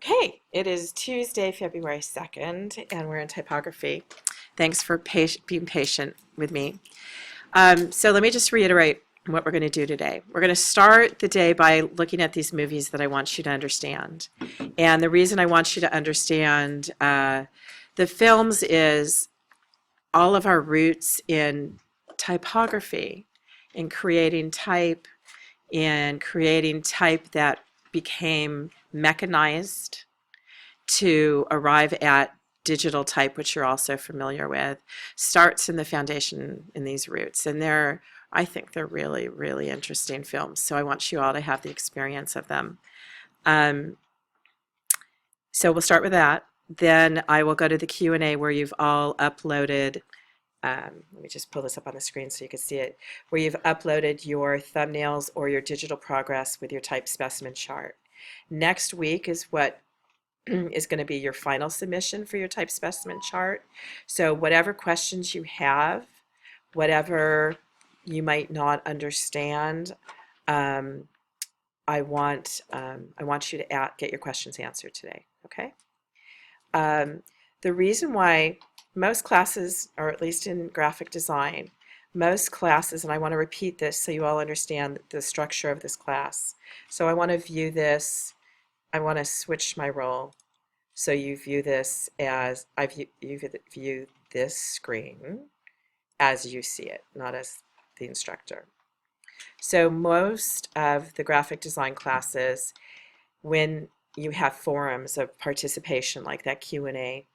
Okay, it is Tuesday, February 2nd, and we're in typography. Thanks for being patient with me. So let me just reiterate what we're going to do today. We're going to start the day by looking at these movies that I want you to understand. And the reason I want you to understand the films is all of our roots in typography, in creating type, that became mechanized to arrive at digital type, which you're also familiar with, starts in the foundation in these roots. And I think they're really, really interesting films. So I want you all to have the experience of them. Um, so we'll start with that. Then I will go to the Q&A where you've all uploaded, let me just pull this up on the screen so you can see it, where you've uploaded your thumbnails or your digital progress with your type specimen chart. Next week is what is going to be your final submission for your type specimen chart. So whatever questions you have, whatever you might not understand, I want you to get your questions answered today. Okay. The reason why most classes, or at least in graphic design, most classes, and I want to repeat this so you all understand the structure of this class. So I want to view this. I want to switch my role. So you view this as, you view this screen as you see it, not as the instructor. So most of the graphic design classes, when you have forums of participation like that Q&A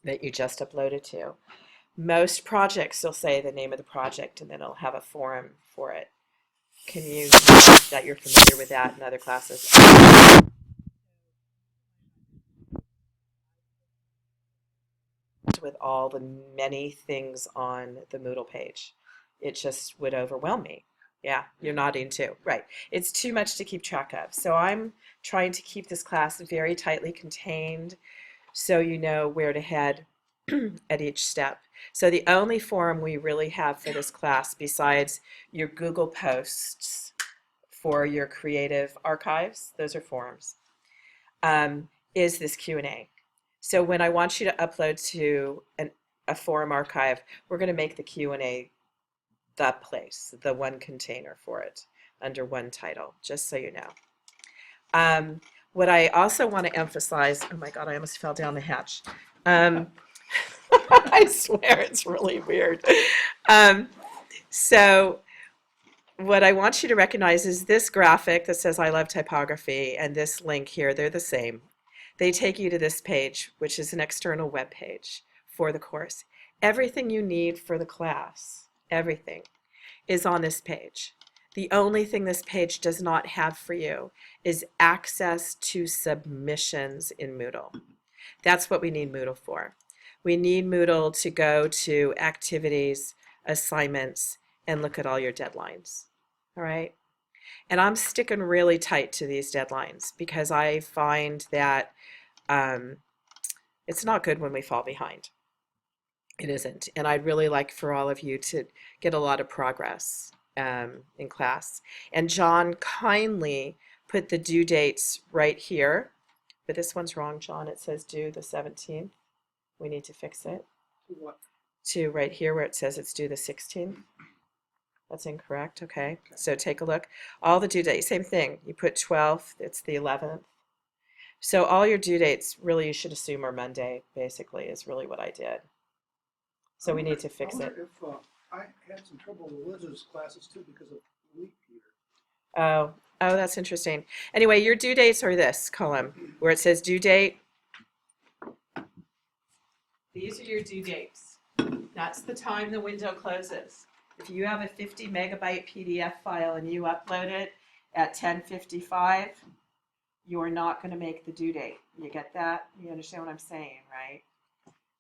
that you just uploaded to, most projects will say the name of the project and then it'll have a forum for it. Can you that you're familiar with that in other classes? With all the many things on the Moodle page. It just would overwhelm me. Yeah, you're nodding too. Right. It's too much to keep track of. So I'm trying to keep this class very tightly contained so you know where to head at each step. So the only forum we really have for this class, besides your Google posts for your creative archives, those are forums, is this Q&A. So when I want you to upload to a forum archive, we're going to make the Q&A the place, the one container for it, under one title, just so you know. What I also want to emphasize, oh my God, I almost fell down the hatch. I swear it's really weird. So what I want you to recognize is this graphic that says I love typography and this link here, they're the same. They take you to this page, which is an external web page for the course. Everything you need for the class, everything, is on this page. The only thing this page does not have for you is access to submissions in Moodle. That's what we need Moodle for. We need Moodle to go to activities, assignments, and look at all your deadlines. All right? And I'm sticking really tight to these deadlines because I find that it's not good when we fall behind. It isn't. And I'd really like for all of you to get a lot of progress in class. And John kindly put the due dates right here. But this one's wrong, John. It says due the 17th. We need to fix it. What? To right here where it says it's due the 16th. That's incorrect. Okay. So take a look. All the due dates, same thing. You put 12th, it's the 11th. So all your due dates, really, you should assume are Monday, basically, is really what I did. So we need to fix it. If I had some trouble with Liz's classes too because of leap year. Oh, that's interesting. Anyway, your due dates are this column where it says due date. These are your due dates. That's the time the window closes. If you have a 50 megabyte PDF file and you upload it at 10:55, you're not going to make the due date. You get that? You understand what I'm saying, right?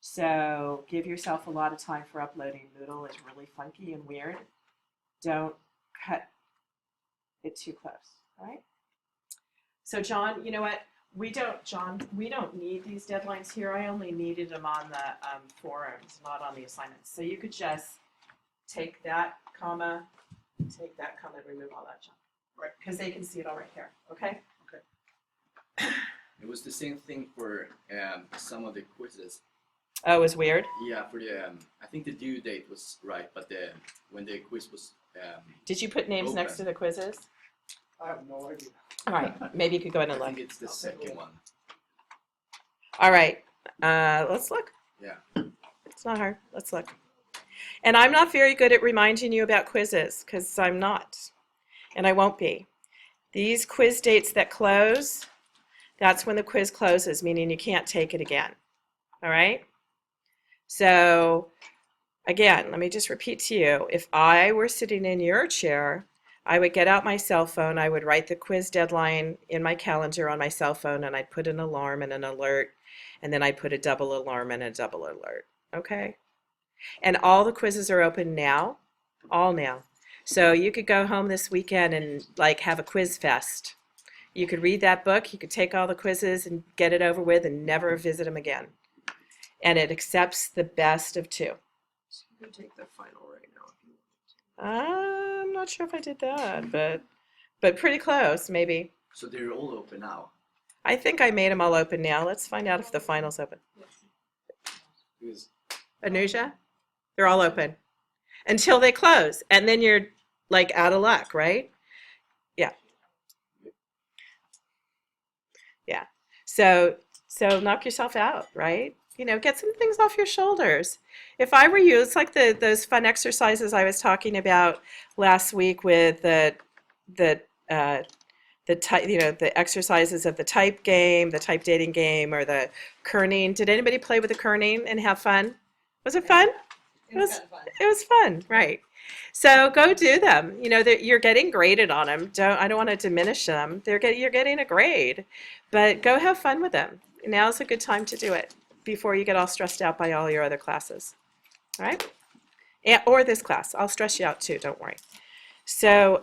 So give yourself a lot of time for uploading. Moodle is really funky and weird. Don't cut it too close, all right? So John, you know what? We don't need these deadlines here. I only needed them on the forums, not on the assignments. So you could just take that comma, and remove all that, John. Right. Because they can see it all right here, okay? Okay. It was the same thing for some of the quizzes. Oh, it was weird. Yeah, for the I think the due date was right, but when the quiz was Did you put names next to the quizzes? I have no idea. All right, maybe you could go in and I look. think it's the second one. All right, let's look. Yeah. It's not hard. Let's look. And I'm not very good at reminding you about quizzes because I'm not, and I won't be. These quiz dates that close, that's when the quiz closes, meaning you can't take it again. All right? So, again, let me just repeat to you. If I were sitting in your chair, I would get out my cell phone, I would write the quiz deadline in my calendar on my cell phone, and I'd put an alarm and an alert, and then I'd put a double alarm and a double alert. Okay? And all the quizzes are open now, all now. So you could go home this weekend and like have a quiz fest. You could read that book, you could take all the quizzes and get it over with and never visit them again. And it accepts the best of two. So you can take the final right now if you want. I'm not sure if I did that, but pretty close, maybe. So they're all open now. I think I made them all open now. Let's find out if the final's open. Because Anuja? They're all open until they close, and then you're like out of luck, right? Yeah. Yeah. So knock yourself out, right? You know, get some things off your shoulders. If I were you, it's like those fun exercises I was talking about last week with the type, you know, the exercises of the type game, the type dating game, or the kerning. Did anybody play with the kerning and have fun? Was it fun? It was fun, right? So go do them. You know, you're getting graded on them. I don't want to diminish them. You're getting a grade, but go have fun with them. Now's a good time to do it before you get all stressed out by all your other classes. All right? Or this class. I'll stress you out too, don't worry. So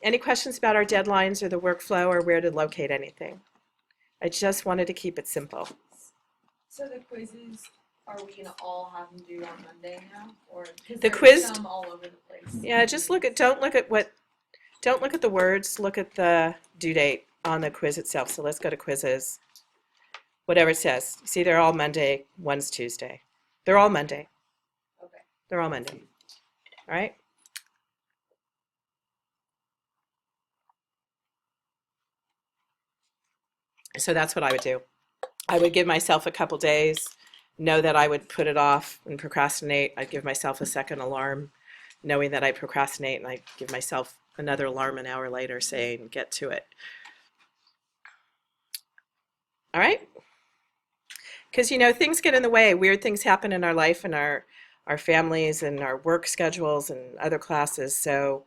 any questions about our deadlines or the workflow or where to locate anything? I just wanted to keep it simple. So the quizzes, are we gonna all have them due on Monday now, or 'cause The there's quiz- some all over the place? Yeah, just don't look at the words, look at the due date on the quiz itself. So let's go to quizzes. Whatever it says. See, they're all Monday, one's Tuesday. They're all Monday. Okay. They're all Monday. All right? So that's what I would do. I would give myself a couple days, know that I would put it off and procrastinate. I'd give myself a second alarm, knowing that I procrastinate, and I'd give myself another alarm an hour later saying, get to it. All right? Because, you know, things get in the way. Weird things happen in our life and our families and our work schedules and other classes. So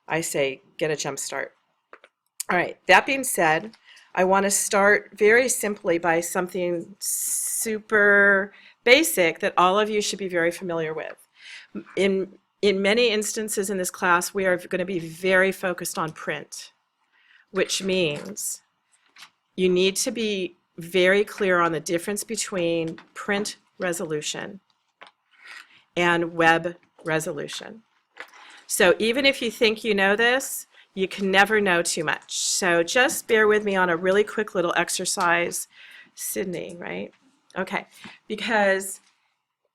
I say, get a jump start. All right, that being said, I want to start very simply by something super basic that all of you should be very familiar with. In many instances in this class, we are going to be very focused on print, which means you need to be very clear on the difference between print resolution and web resolution. So even if you think you know this, you can never know too much. So just bear with me on a really quick little exercise. Sydney, right? Okay, because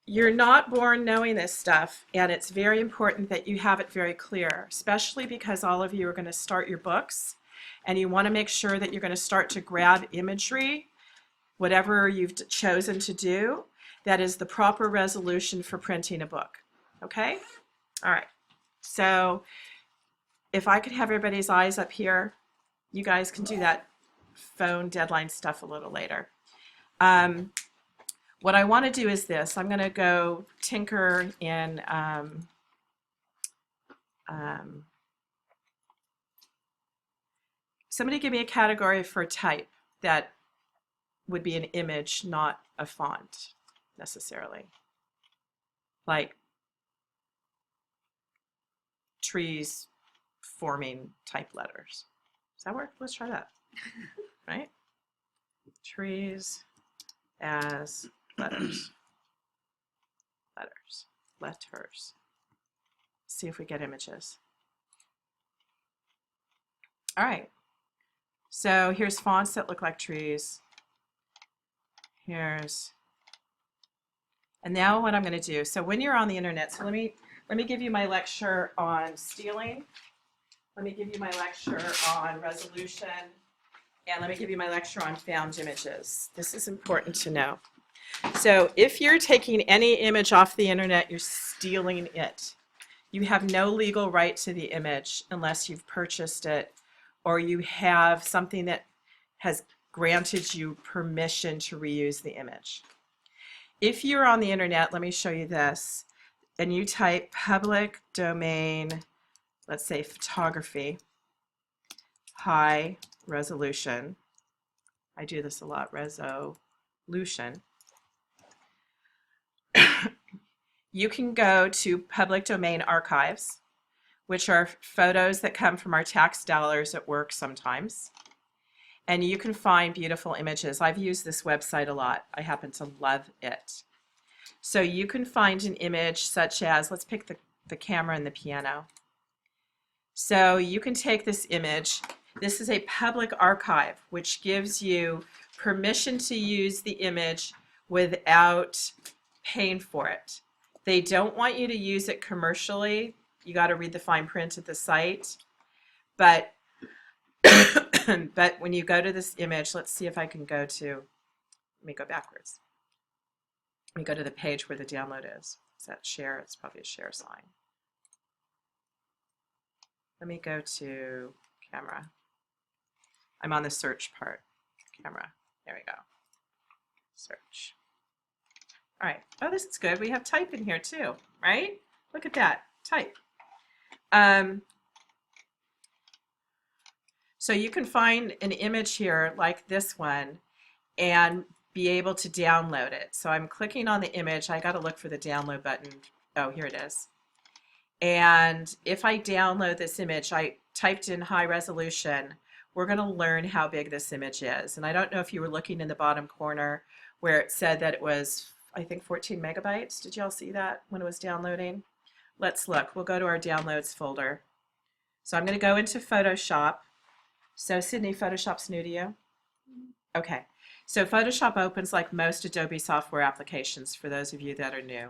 you're not born knowing this stuff, and it's very important that you have it very clear, especially because all of you are going to start your books, and you want to make sure that you're going to start to grab imagery, whatever you've chosen to do, that is the proper resolution for printing a book. Okay? All right. So if I could have everybody's eyes up here, you guys can do that phone deadline stuff a little later. What I want to do is this. I'm going to go tinker in somebody give me a category for type that would be an image, not a font necessarily. Like trees forming type letters. Does that work? Let's try that. Right? Trees as letters. Letters. See if we get images. All right. So here's fonts that look like trees. And now what I'm going to do, so when you're on the internet, so let me give you my lecture on stealing. Let me give you my lecture on resolution. And let me give you my lecture on found images. This is important to know. So if you're taking any image off the internet, you're stealing it. You have no legal right to the image unless you've purchased it or you have something that has granted you permission to reuse the image. If you're on the internet, let me show you this, and you type public domain, let's say photography, high resolution. I do this a lot, resolution. You can go to public domain archives, which are photos that come from our tax dollars at work sometimes. And you can find beautiful images. I've used this website a lot. I happen to love it. So you can find an image such as, let's pick the camera and the piano. So you can take this image. This is a public archive, which gives you permission to use the image without paying for it. They don't want you to use it commercially. You got to read the fine print at the site. But but when you go to this image, let's see if I can go to, let me go backwards. Let me go to the page where the download is. Is that share? It's probably a share sign. Let me go to camera. I'm on the search part. Camera. There we go. Search. All right. Oh, this is good. We have type in here too, right? Look at that. Type. So you can find an image here like this one and be able to download it. So I'm clicking on the image. I got to look for the download button. Oh, here it is. And if I download this image, I typed in high resolution. We're going to learn how big this image is. And I don't know if you were looking in the bottom corner where it said that it was, I think, 14 megabytes. Did y'all see that when it was downloading? Let's look. We'll go to our downloads folder. So I'm going to go into Photoshop. So Sydney, Photoshop's new to you? Okay. So Photoshop opens like most Adobe software applications for those of you that are new.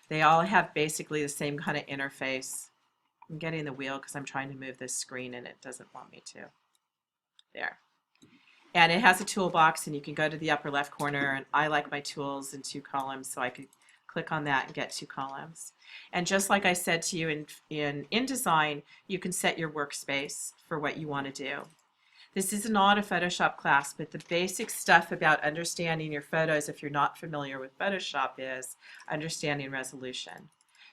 They all have basically the same kind of interface. I'm getting the wheel because I'm trying to move this screen and it doesn't want me to. There. And it has a toolbox and you can go to the upper left corner, and I like my tools in 2 columns, so I could click on that and get 2 columns. And just like I said to you in InDesign, you can set your workspace for what you want to do. This is not a Photoshop class, but the basic stuff about understanding your photos, if you're not familiar with Photoshop, is understanding resolution.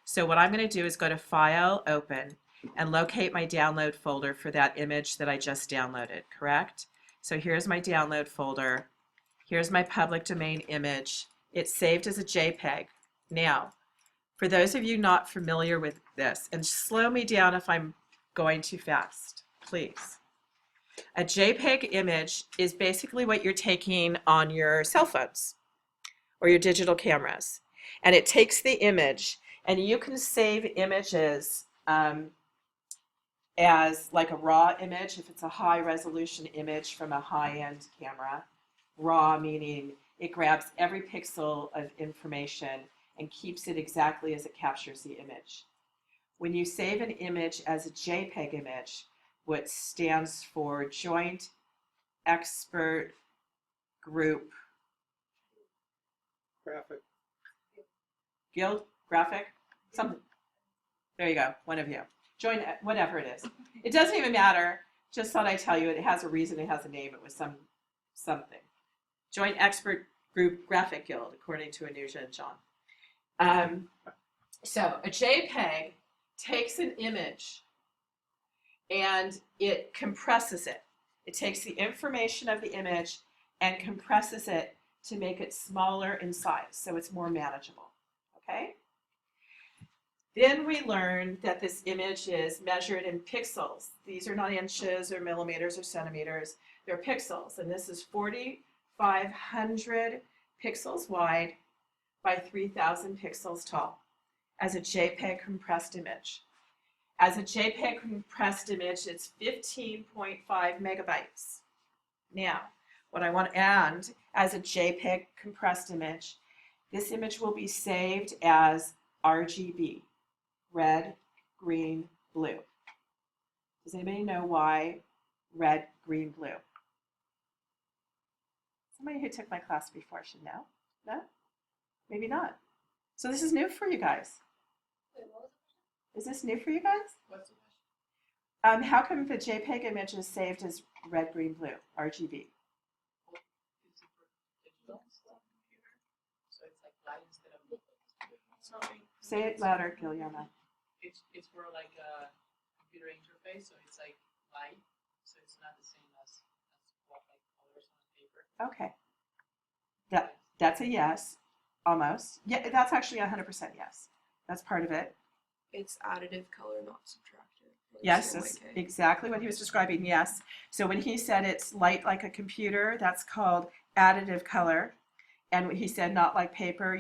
So what I'm going to do is go to File, Open, and locate my download folder for that image that I just downloaded, correct? So here's my download folder. Here's my public domain image. It's saved as a JPEG. Now, for those of you not familiar with this, and slow me down if I'm going too fast, please. A JPEG image is basically what you're taking on your cell phones or your digital cameras. And it takes the image, and you can save images as like a raw image if it's a high resolution image from a high-end camera. Raw meaning it grabs every pixel of information and keeps it exactly as it captures the image. When you save an image as a JPEG image, what stands for Joint Expert Group Graphic. Guild Graphic, something. There you go, one of you. Joint, whatever it is. It doesn't even matter. Just thought I'd tell you it has a reason, it has a name. It was something. Joint Expert Group Graphic Guild, according to Anuja and John. So a JPEG takes an image and it compresses it. It takes the information of the image and compresses it to make it smaller in size, so it's more manageable, okay? Then we learned that this image is measured in pixels. These are not inches or millimeters or centimeters, they're pixels, and this is 4,500 pixels wide by 3,000 pixels tall as a JPEG compressed image. As a JPEG compressed image, it's 15.5 megabytes. Now, what I want, and as a JPEG compressed image, this image will be saved as RGB, red, green, blue. Does anybody know why red, green, blue? Somebody who took my class before should know. No? Maybe not. So this is new for you guys. Is this new for you guys? What's the question? How come the JPEG image is saved as red, green, blue, RGB? It's a digital computer, so it's like light instead of. So Say it louder, Guillermo. it's for like a computer interface, so it's like light, so it's not the same as what like colors on paper. Okay. That's a yes, almost. Yeah, that's actually 100% yes. That's part of it. It's additive color, not subtractive. like Yes, that's CMYK. exactly what he was describing, yes. So when he said it's light like a computer, that's called additive color. And when he said not like paper,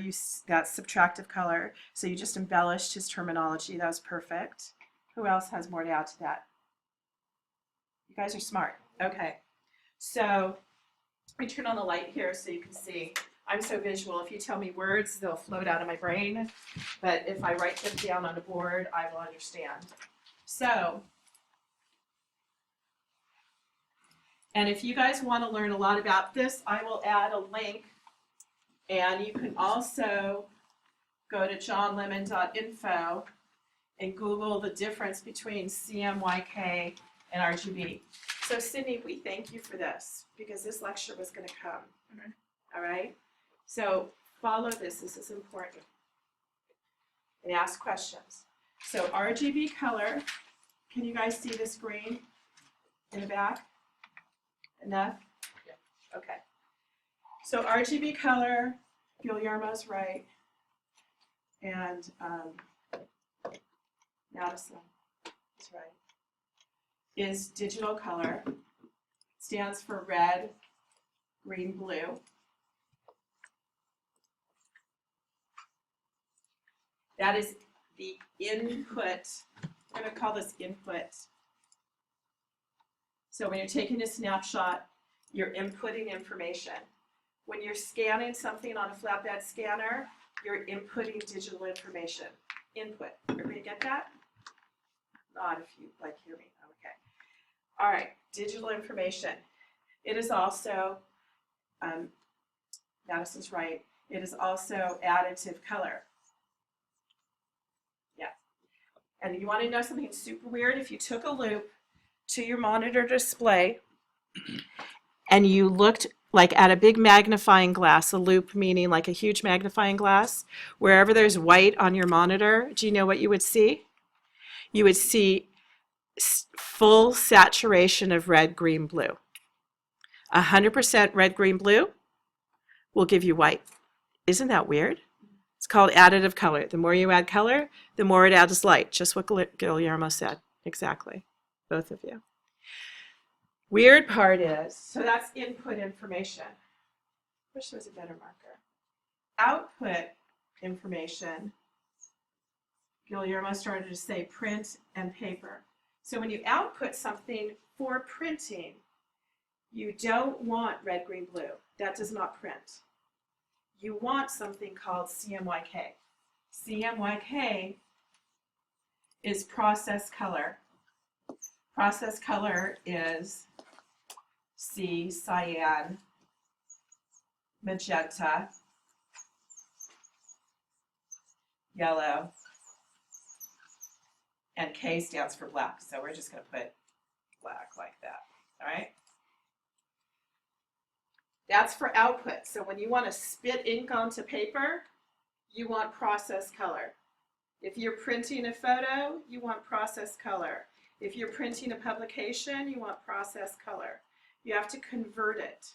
that's subtractive color. So you just embellished his terminology. That was perfect. Who else has more to add to that? You guys are smart. Okay. So let me turn on the light here so you can see. I'm so visual. If you tell me words, they'll float out of my brain. But if I write them down on a board, I will understand. So, and if you guys want to learn a lot about this, I will add a link. And you can also go to johnlemon.info and Google the difference between CMYK and RGB. So Sydney, we thank you for this because this lecture was going to come. All right? So follow this. This is important. And ask questions. So RGB color. Can you guys see this green in the back? Enough? Yeah. Okay. So RGB color, Guillermo's right, and Madison is right, is digital color. Stands for red, green, blue. That is the input. I'm going to call this input. So when you're taking a snapshot, you're inputting information. When you're scanning something on a flatbed scanner, you're inputting digital information. Input. Everybody get that? Not if you hear me. Okay. All right. Digital information. It is also, Madison's right, it is also additive color. Yeah. And you want to know something super weird? If you took a loop to your monitor display and you looked like at a big magnifying glass, a loop meaning like a huge magnifying glass, wherever there's white on your monitor, do you know what you would see? You would see full saturation of red, green, blue. 100% red, green, blue will give you white. Isn't that weird? It's called additive color. The more you add color, the more it adds light. Just what Guillermo said. Exactly. Both of you. Weird part is, so that's input information. Wish there was a better marker. Output information, Guillermo started to say print and paper. So when you output something for printing, you don't want red, green, blue. That does not print. You want something called CMYK. CMYK is process color. Process color is C, cyan, magenta, yellow, and K stands for black. So we're just going to put black like that. All right? That's for output. So when you want to spit ink onto paper, you want process color. If you're printing a photo, you want process color. If you're printing a publication, you want process color. You have to convert it.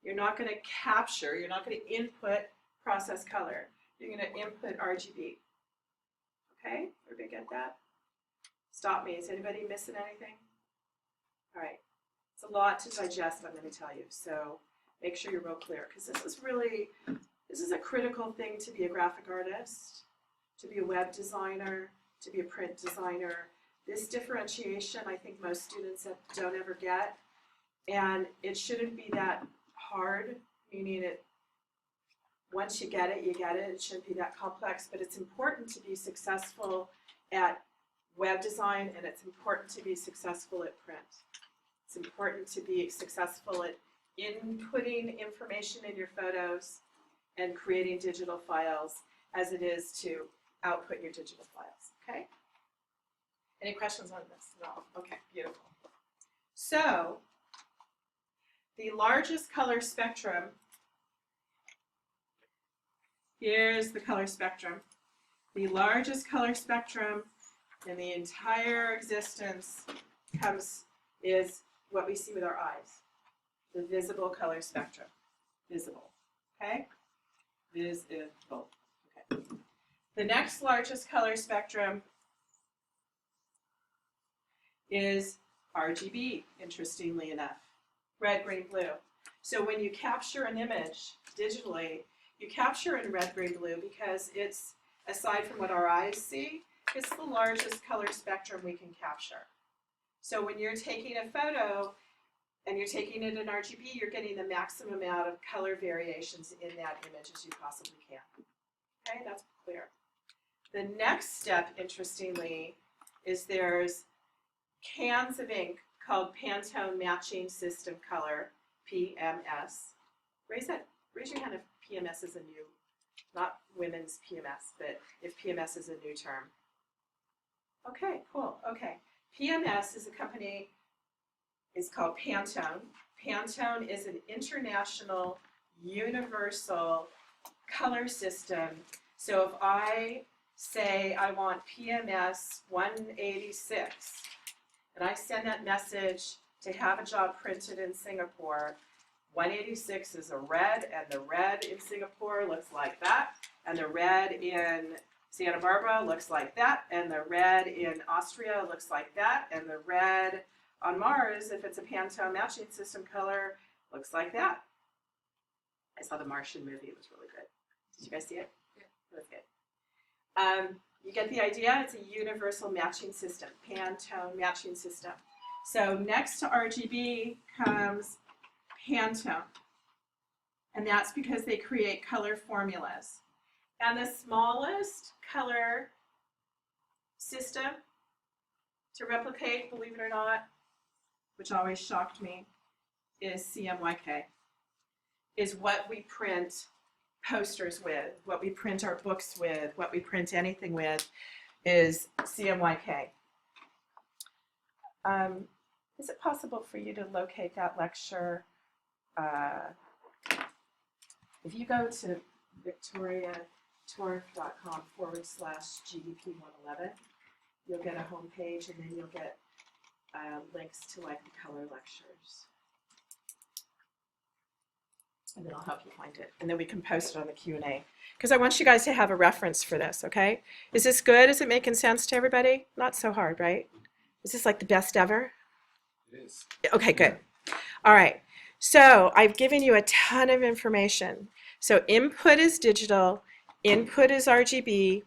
You're not going to capture, you're not going to input process color. You're going to input RGB. Okay? Everybody get that? Stop me. Is anybody missing anything? All right. It's a lot to digest, I'm going to tell you. So make sure you're real clear, because this is a critical thing to be a graphic artist, to be a web designer, to be a print designer. This differentiation, I think most students don't ever get. And it shouldn't be that hard, meaning once you get it, you get it. It shouldn't be that complex, but it's important to be successful at web design, and it's important to be successful at print. It's important to be successful at inputting information in your photos and creating digital files as it is to output your digital files, okay? Any questions on this? No? Okay, beautiful. So, the largest color spectrum, here's the color spectrum. The largest color spectrum in the entire existence is what we see with our eyes. The visible color spectrum. Visible, okay? Visible, okay. The next largest color spectrum is RGB, interestingly enough. Red, green, blue. So when you capture an image digitally, you capture in red, green, blue because it's, aside from what our eyes see, it's the largest color spectrum we can capture. So when you're taking a photo and you're taking it in RGB, you're getting the maximum amount of color variations in that image as you possibly can. Okay, that's clear. The next step, interestingly, is there's cans of ink called Pantone Matching System Color, PMS. Raise your hand if PMS is a new, not women's PMS, but if PMS is a new term. Okay, cool, okay. PMS is a company, is called Pantone. Pantone is an international, universal color system. So if I say I want PMS 186, and I send that message to have a job printed in Singapore, 186 is a red, and the red in Singapore looks like that, and the red in Santa Barbara looks like that, and the red in Austria looks like that, and the red on Mars, if it's a Pantone matching system color, looks like that. I saw the Martian movie, it was really good. Did you guys see it? Yeah. It was good. You get the idea? It's a universal matching system, Pantone matching system. So next to RGB comes Pantone. And that's because they create color formulas. And the smallest color system to replicate, believe it or not, which always shocked me, is CMYK, is what we print posters with, what we print our books with, what we print anything with, is CMYK. Is it possible for you to locate that lecture? If you go to victoriatorf.com/GDP111, you'll get a home page, and then you'll get links to like the color lectures. And then I'll help you find it. And then we can post it on the Q&A. Because I want you guys to have a reference for this, okay? Is this good? Is it making sense to everybody? Not so hard, right? Is this like the best ever? It is. Okay, good. All right. So I've given you a ton of information. So input is digital. Input is RGB.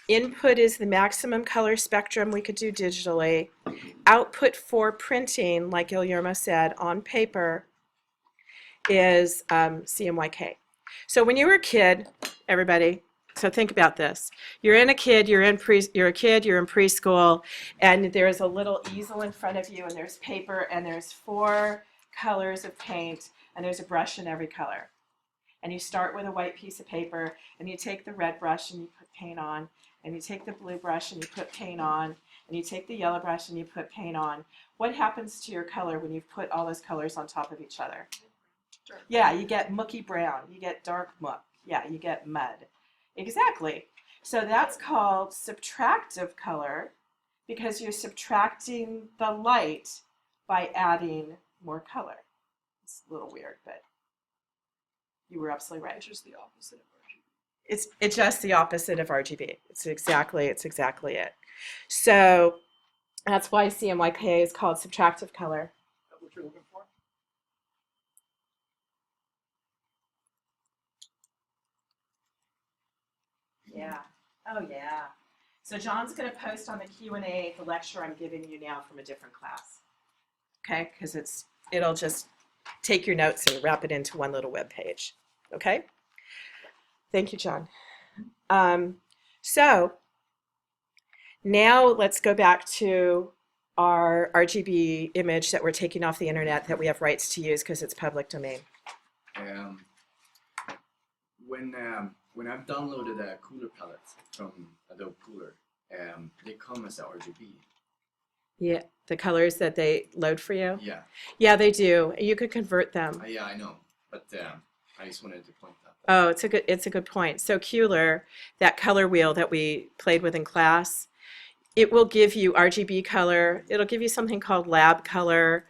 Input is the maximum color spectrum we could do digitally. Output for printing, like Guillermo said, on paper is CMYK. So when you were a kid, everybody, so think about this. You're in preschool, and there's a little easel in front of you, and there's paper, and there's 4 colors of paint, and there's a brush in every color. And you start with a white piece of paper, and you take the red brush and you put paint on, and you take the blue brush and you put paint on, and you take the yellow brush and you put paint on. What happens to your color when you've put all those colors on top of each other? Yeah, you get mucky brown, you get dark muck, yeah, you get mud. Exactly. So that's called subtractive color, because you're subtracting the light by adding more color. It's a little weird, but you were absolutely right. It's just the opposite of RGB. It's just the opposite of RGB. It's exactly it. So that's why CMYK is called subtractive color. Is that what you're looking for? Yeah. Oh, yeah. So John's going to post on the Q&A the lecture I'm giving you now from a different class. Okay? Because it's it'll just take your notes and wrap it into one little web page. Okay? Thank you, John. So now let's go back to our RGB image that we're taking off the internet that we have rights to use because it's public domain. When I've downloaded a Cooler palette from Adobe Cooler, they come as a RGB. Yeah, the colors that they load for you? Yeah, Yeah, they do. You could convert them. yeah, I know, but I just wanted to point that. Oh, it's a good point. So Cooler, that color wheel that we played with in class, it will give you RGB color. It'll give you something called lab color,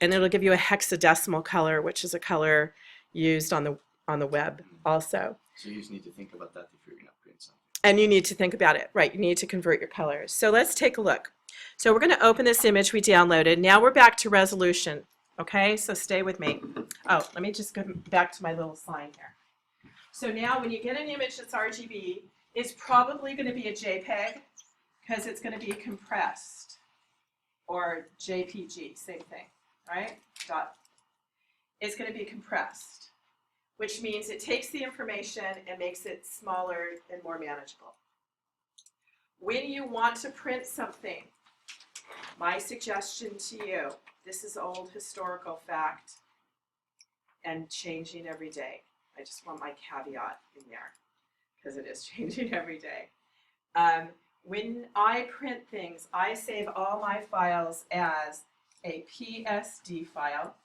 and it'll give you a hexadecimal color, which is a color used on the web also. So you just need to think about that if you're gonna print something. And you need to think about it, right? You need to convert your colors. So let's take a look. So we're going to open this image we downloaded. Now we're back to resolution. Okay, so stay with me. Oh, let me just go back to my little sign here. So now when you get an image that's RGB, it's probably going to be a JPEG because it's going to be compressed, or JPG, same thing, right? It's going to be compressed, which means it takes the information and makes it smaller and more manageable. When you want to print something, my suggestion to you, this is old historical fact and changing every day. I just want my caveat in there because it is changing every day. When I print things, I save all my files as a PSD file,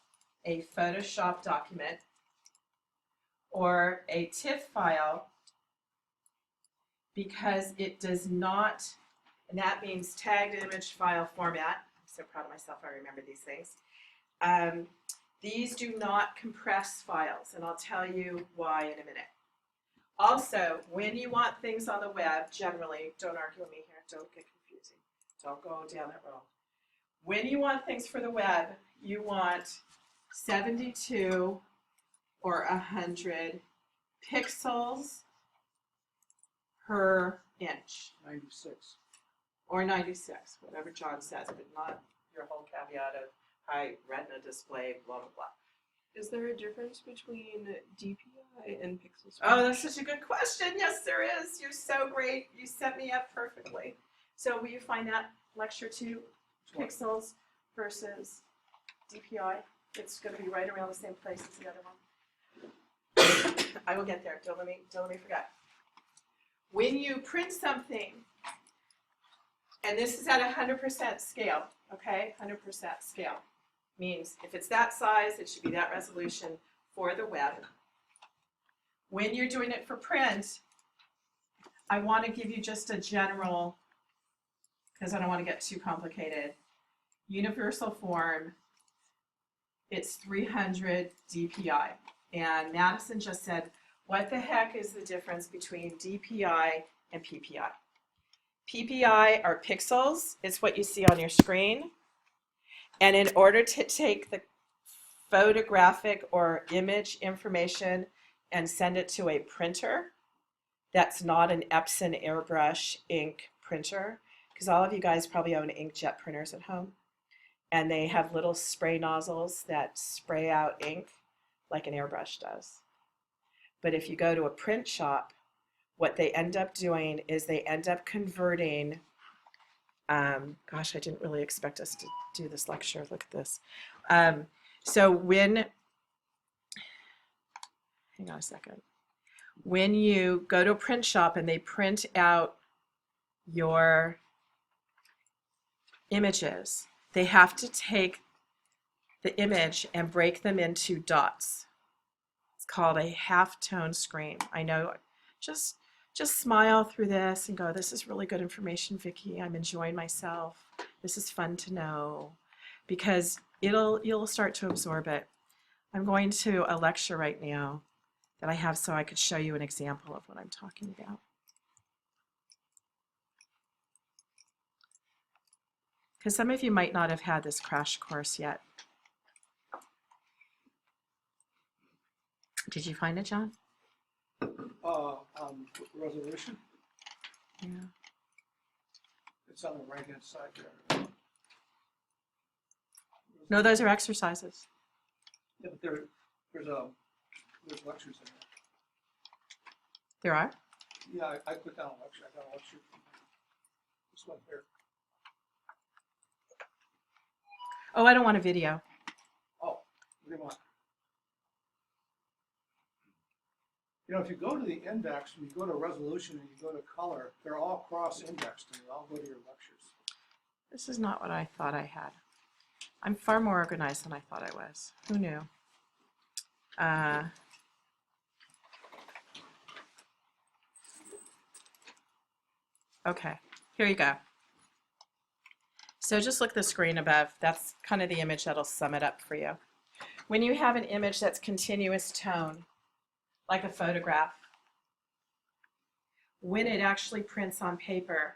a Photoshop document, or a TIFF file, because it does not, and that means tagged image file format. I'm so proud of myself, I remember these things. These do not compress files, and I'll tell you why in a minute. Also, when you want things on the web, generally, don't argue with me here, don't get confusing, don't go down that road. When you want things for the web, you want 72 or 100 pixels per inch, 96. or 96, whatever John says, but not your whole caveat of high retina display, blah, blah, blah. Is there a difference between DPI and pixels? Oh, that's such a good question. Yes, there is. You're so great. You set me up perfectly. So will you find that lecture 2, pixels versus DPI? It's going to be right around the same place as the other one. I will get there. Don't let me forget. When you print something, and this is at 100% scale, okay? 100% scale means if it's that size, it should be that resolution for the web. When you're doing it for print, I want to give you just a general, because I don't want to get too complicated, universal form. It's 300 DPI. And Madison just said, what the heck is the difference between DPI and PPI? PPI are pixels. It's what you see on your screen. And in order to take the photographic or image information and send it to a printer that's not an Epson airbrush ink printer, because all of you guys probably own inkjet printers at home, and they have little spray nozzles that spray out ink like an airbrush does. But if you go to a print shop, what they end up doing is they end up converting, gosh, I didn't really expect us to do this lecture. Look at this. So when, hang on a second. When you go to a print shop and they print out your images, they have to take the image and break them into dots. It's called a halftone screen. I know, just smile through this and go, this is really good information, Vicki. I'm enjoying myself. This is fun to know, because you'll start to absorb it. I'm going to a lecture right now that I have so I could show you an example of what I'm talking about. Because some of you might not have had this crash course yet. Did you find it, John? Resolution, Yeah. it's on the right-hand side there. No, those are exercises. Yeah, but there's lectures in there. There are? Yeah, I clicked on a lecture, I got a lecture. This one here. Oh, I don't want a video. Oh, what do you want? You know, if you go to the index, and you go to resolution and you go to color, they're all cross-indexed and they all go to your lectures. This is not what I thought I had. I'm far more organized than I thought I was. Who knew? Okay, here you go. So just look at the screen above. That's kind of the image that'll sum it up for you. When you have an image that's continuous tone, like a photograph, when it actually prints on paper,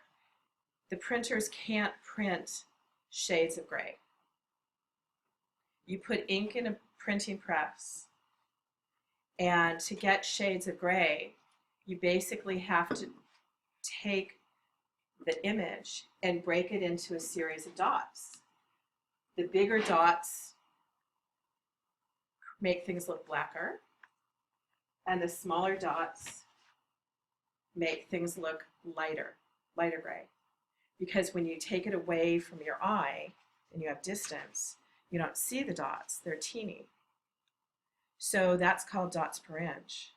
the printers can't print shades of gray. You put ink in a printing press, and to get shades of gray, you basically have to take the image and break it into a series of dots. The bigger dots make things look blacker, and the smaller dots make things look lighter gray. Because when you take it away from your eye and you have distance, you don't see the dots, they're teeny. So that's called dots per inch.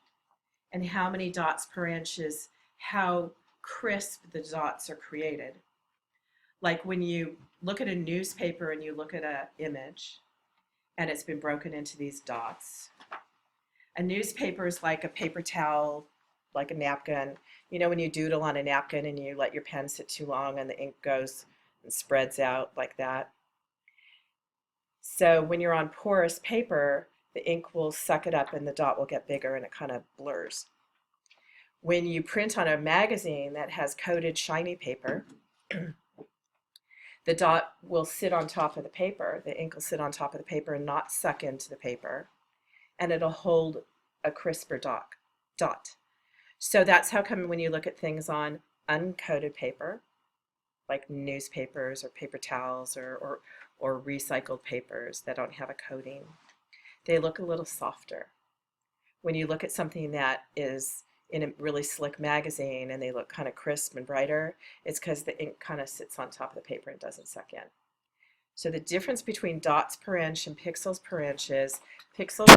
And how many dots per inch is how crisp the dots are created. Like when you look at a newspaper and you look at an image and it's been broken into these dots. A newspaper is like a paper towel, like a napkin. You know when you doodle on a napkin and you let your pen sit too long and the ink goes and spreads out like that. So when you're on porous paper, the ink will suck it up and the dot will get bigger and it kind of blurs. When you print on a magazine that has coated shiny paper, the dot will sit on top of the paper, the ink will sit on top of the paper and not suck into the paper, and it'll hold a crisper dot. So that's how come when you look at things on uncoated paper, like newspapers or paper towels or recycled papers that don't have a coating, they look a little softer. When you look at something that is in a really slick magazine and they look kind of crisp and brighter, it's because the ink kind of sits on top of the paper and doesn't suck in. So the difference between dots per inch and pixels per inch is pixels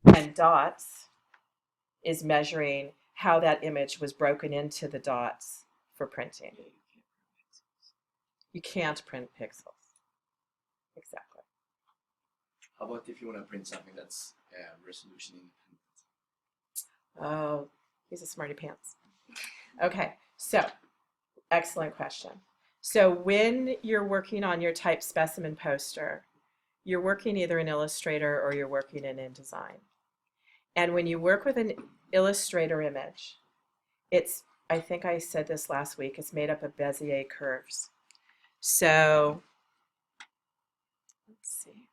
and dots is measuring how that image was broken into the dots for printing. You can't print pixels. Exactly. How about if you want to print something that's resolution independent? Oh, he's a smarty pants. Okay, so excellent question. So when you're working on your type specimen poster, you're working either in Illustrator or you're working in InDesign. And when you work with an Illustrator image, it's, I think I said this last week, it's made up of Bezier curves. So, let's see.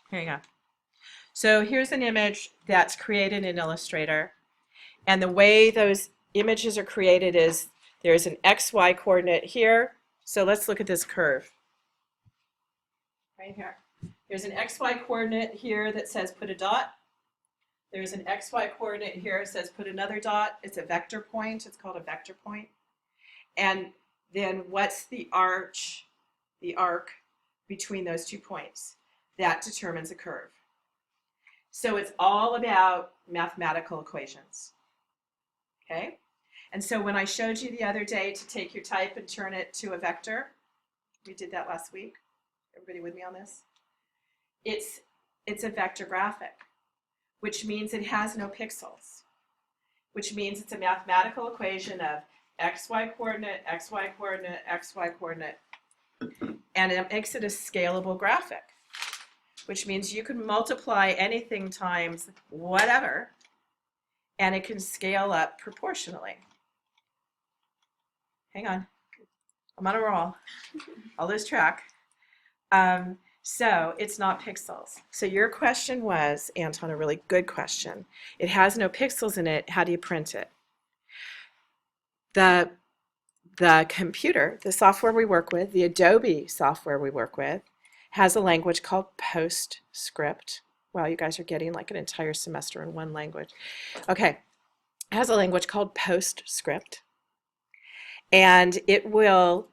Here you go. So here's an image that's created in Illustrator. And the way those images are created is there's an XY coordinate here. So let's look at this curve. Right here. There's an XY coordinate here that says put a dot. There's an XY coordinate here that says put another dot. It's a vector point. It's called a vector point. And then what's the arc between those 2 points? That determines a curve. So it's all about mathematical equations. Okay? And so when I showed you the other day to take your type and turn it to a vector, we did that last week. Everybody with me on this? It's a vector graphic, which means it has no pixels, which means it's a mathematical equation of XY coordinate, XY coordinate, XY coordinate, and it makes it a scalable graphic, which means you can multiply anything times whatever, and it can scale up proportionally. Hang on. I'm on a roll. I'll lose track. So it's not pixels. So your question was, Anton, a really good question. It has no pixels in it. How do you print it? The computer, the software we work with, the Adobe software we work with, has a language called PostScript. Wow, you guys are getting like an entire semester in one language. Okay, it has a language called PostScript, and it will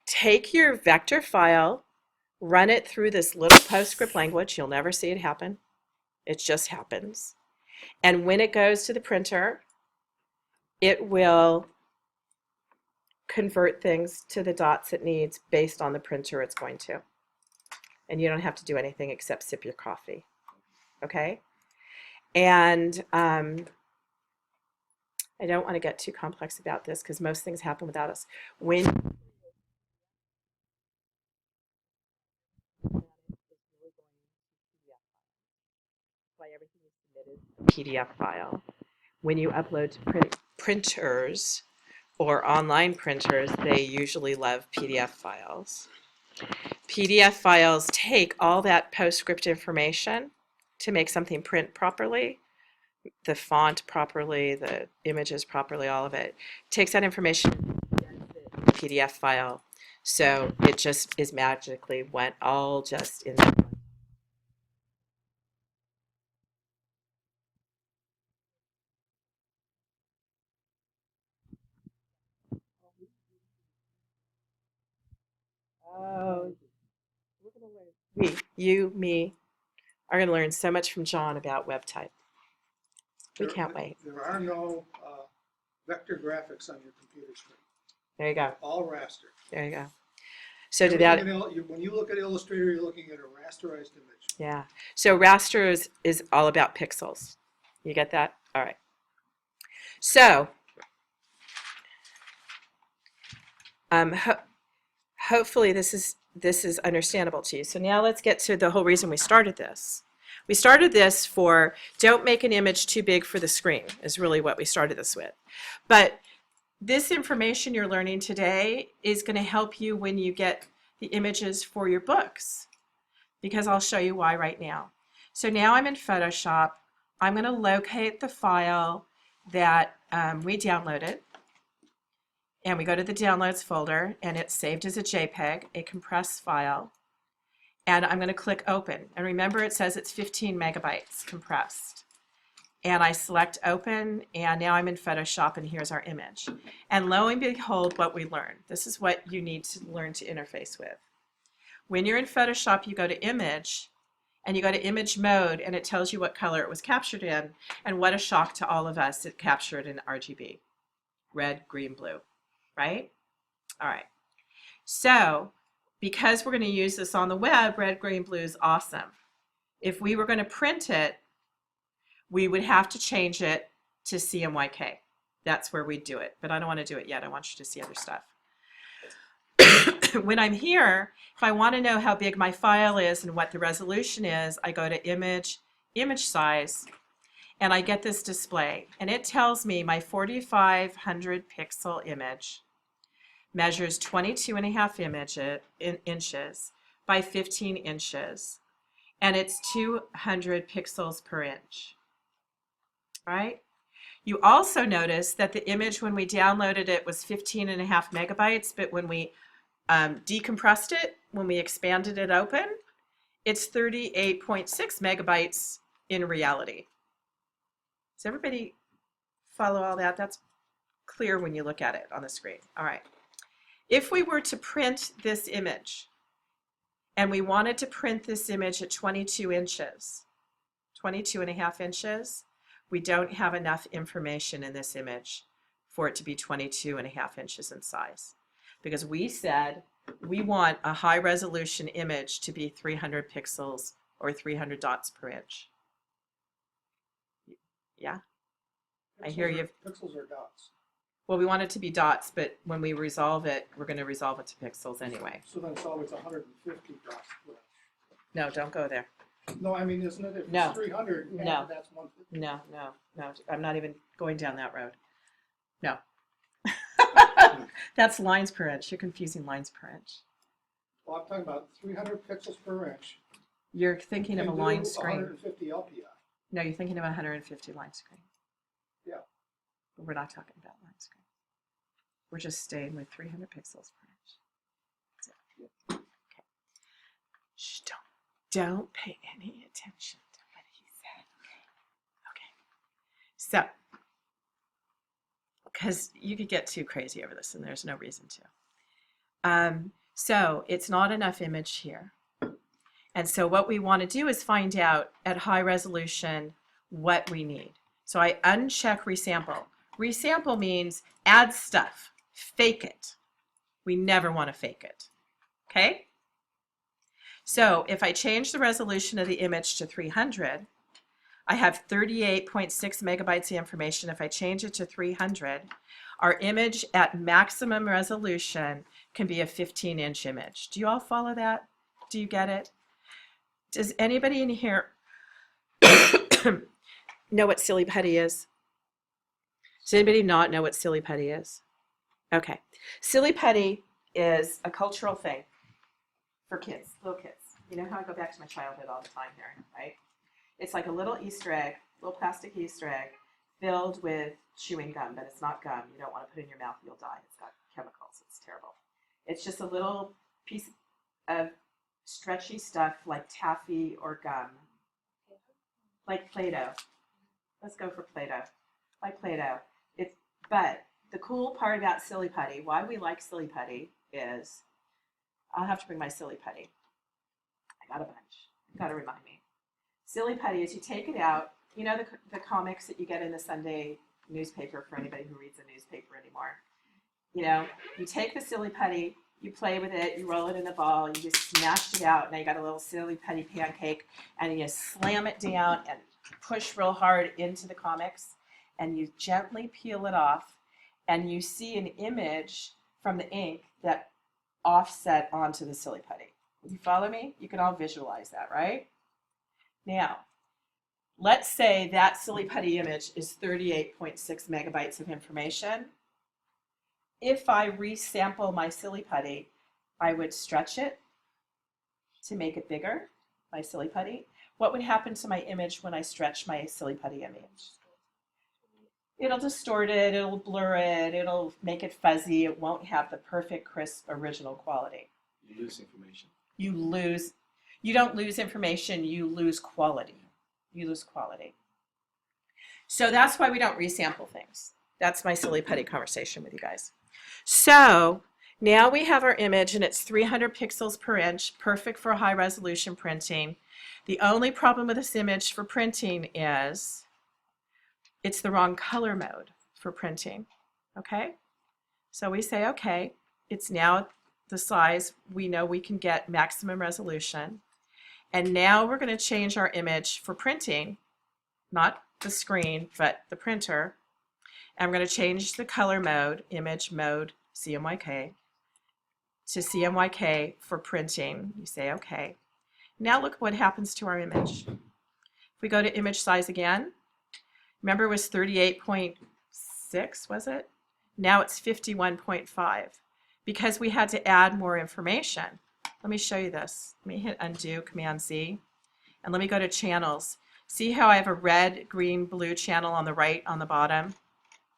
take your vector file, run it through this little PostScript language. You'll never see it happen. It just happens. And when it goes to the printer, it will convert things to the dots it needs based on the printer it's going to. And you don't have to do anything except sip your coffee. Okay? And I don't want to get too complex about this because most things happen without us. When why everything is submitted PDF file. When you upload to printers or online printers, they usually love PDF files. PDF files take all that PostScript information to make something print properly, the font properly, the images properly, all of it. Takes that information in the PDF file. So it just is magically went all just in there. Oh, me, are going to learn so much from John about WebType. We can't wait. There are no vector graphics on your computer screen. There you go. All raster. There you go. So to that, When you look at Illustrator, you're looking at a rasterized image. yeah. So raster is all about pixels. You get that? All right. So hopefully this is understandable to you. So now let's get to the whole reason we started this. We started this for don't make an image too big for the screen is really what we started this with. But this information you're learning today is going to help you when you get the images for your books, because I'll show you why right now. So now I'm in Photoshop. I'm going to locate the file that we downloaded. And we go to the downloads folder, and it's saved as a JPEG, a compressed file. And I'm going to click open. And remember, it says it's 15 megabytes compressed. And I select open, and now I'm in Photoshop, and here's our image. And lo and behold, what we learned. This is what you need to learn to interface with. When you're in Photoshop, you go to image, and you go to image mode, and it tells you what color it was captured in. And what a shock to all of us, it captured in RGB. Red, green, blue. Right? All right. So, because we're going to use this on the web, red, green, blue is awesome. If we were going to print it, we would have to change it to CMYK. That's where we'd do it. But I don't want to do it yet. I want you to see other stuff. When I'm here, if I want to know how big my file is and what the resolution is, I go to image, image size, and I get this display. And it tells me my 4,500 pixel image measures 22.5 inches by 15 inches, and it's 200 pixels per inch. All right? You also notice that the image when we downloaded it was 15.5 megabytes, but when we decompressed it, when we expanded it open, it's 38.6 megabytes in reality. Does everybody follow all that? That's clear when you look at it on the screen. All right. If we were to print this image, and we wanted to print this image at 22 inches, 22.5 inches, we don't have enough information in this image for it to be 22.5 inches in size. Because we said we want a high resolution image to be 300 pixels or 300 dots per inch. Yeah? I hear you. Pixels are dots. Well, we want it to be dots, but when we resolve it, we're going to resolve it to pixels anyway. So then it's always 150 dots per inch. No, don't go there. No, I mean, isn't it? If No. it's 300, No. that's 150. No. I'm not even going down that road. No. That's lines per inch. You're confusing lines per inch. Well, I'm talking about 300 pixels per inch. You're thinking of a Can do line screen. 150 LPI. No, you're thinking of a 150 line screen. Yeah. But we're not talking about line screen. We're just staying with 300 pixels per inch. That's it. Okay. Shh, don't pay any attention to what he said. Okay. So, because you could get too crazy over this and there's no reason to. So it's not enough image here. And so what we want to do is find out at high resolution what we need. So I uncheck resample. Resample means add stuff, fake it. We never want to fake it. Okay? So if I change the resolution of the image to 300, I have 38.6 megabytes of information. If I change it to 300, our image at maximum resolution can be a 15-inch image. Do you all follow that? Do you get it? Does anybody in here know what Silly Putty is? Does anybody not know what Silly Putty is? Okay. Silly Putty is a cultural thing for kids, little kids. You know how I go back to my childhood all the time here, right? It's like a little Easter egg, little plastic Easter egg filled with chewing gum, but it's not gum. You don't want to put it in your mouth, you'll die. It's got chemicals. It's terrible. It's just a little piece of stretchy stuff like taffy or gum, like Play-Doh. Let's go for Play-Doh. Like Play-Doh. But the cool part about Silly Putty, why we like Silly Putty is, I'll have to bring my Silly Putty. I got a bunch. You got to remind me. Silly Putty is you take it out. You know the comics that you get in the Sunday newspaper for anybody who reads a newspaper anymore. You know, you take the Silly Putty, you play with it, you roll it in a ball, you just smash it out. Now you got a little Silly Putty pancake, and you slam it down and push real hard into the comics, and you gently peel it off, and you see an image from the ink that offset onto the Silly Putty. You follow me? You can all visualize that, right? Now, let's say that Silly Putty image is 38.6 megabytes of information. If I resample my Silly Putty, I would stretch it to make it bigger, my Silly Putty. What would happen to my image when I stretch my Silly Putty image? It'll distort it, it'll blur it, it'll make it fuzzy, it won't have the perfect, crisp, original quality. You lose information. You don't lose information, you lose quality. You lose quality. So that's why we don't resample things. That's my Silly Putty conversation with you guys. So now we have our image and it's 300 pixels per inch, perfect for high resolution printing. The only problem with this image for printing is it's the wrong color mode for printing, okay? So we say, okay, it's now the size we know we can get maximum resolution. And now we're going to change our image for printing, not the screen, but the printer. And I'm going to change the color mode, image mode, CMYK, to CMYK for printing. You say, okay. Now look what happens to our image. If we go to image size again, remember it was 38.6, was it? Now it's 51.5 because we had to add more information. Let me show you this. Let me hit undo, Command Z, and let me go to channels. See how I have a red, green, blue channel on the right on the bottom?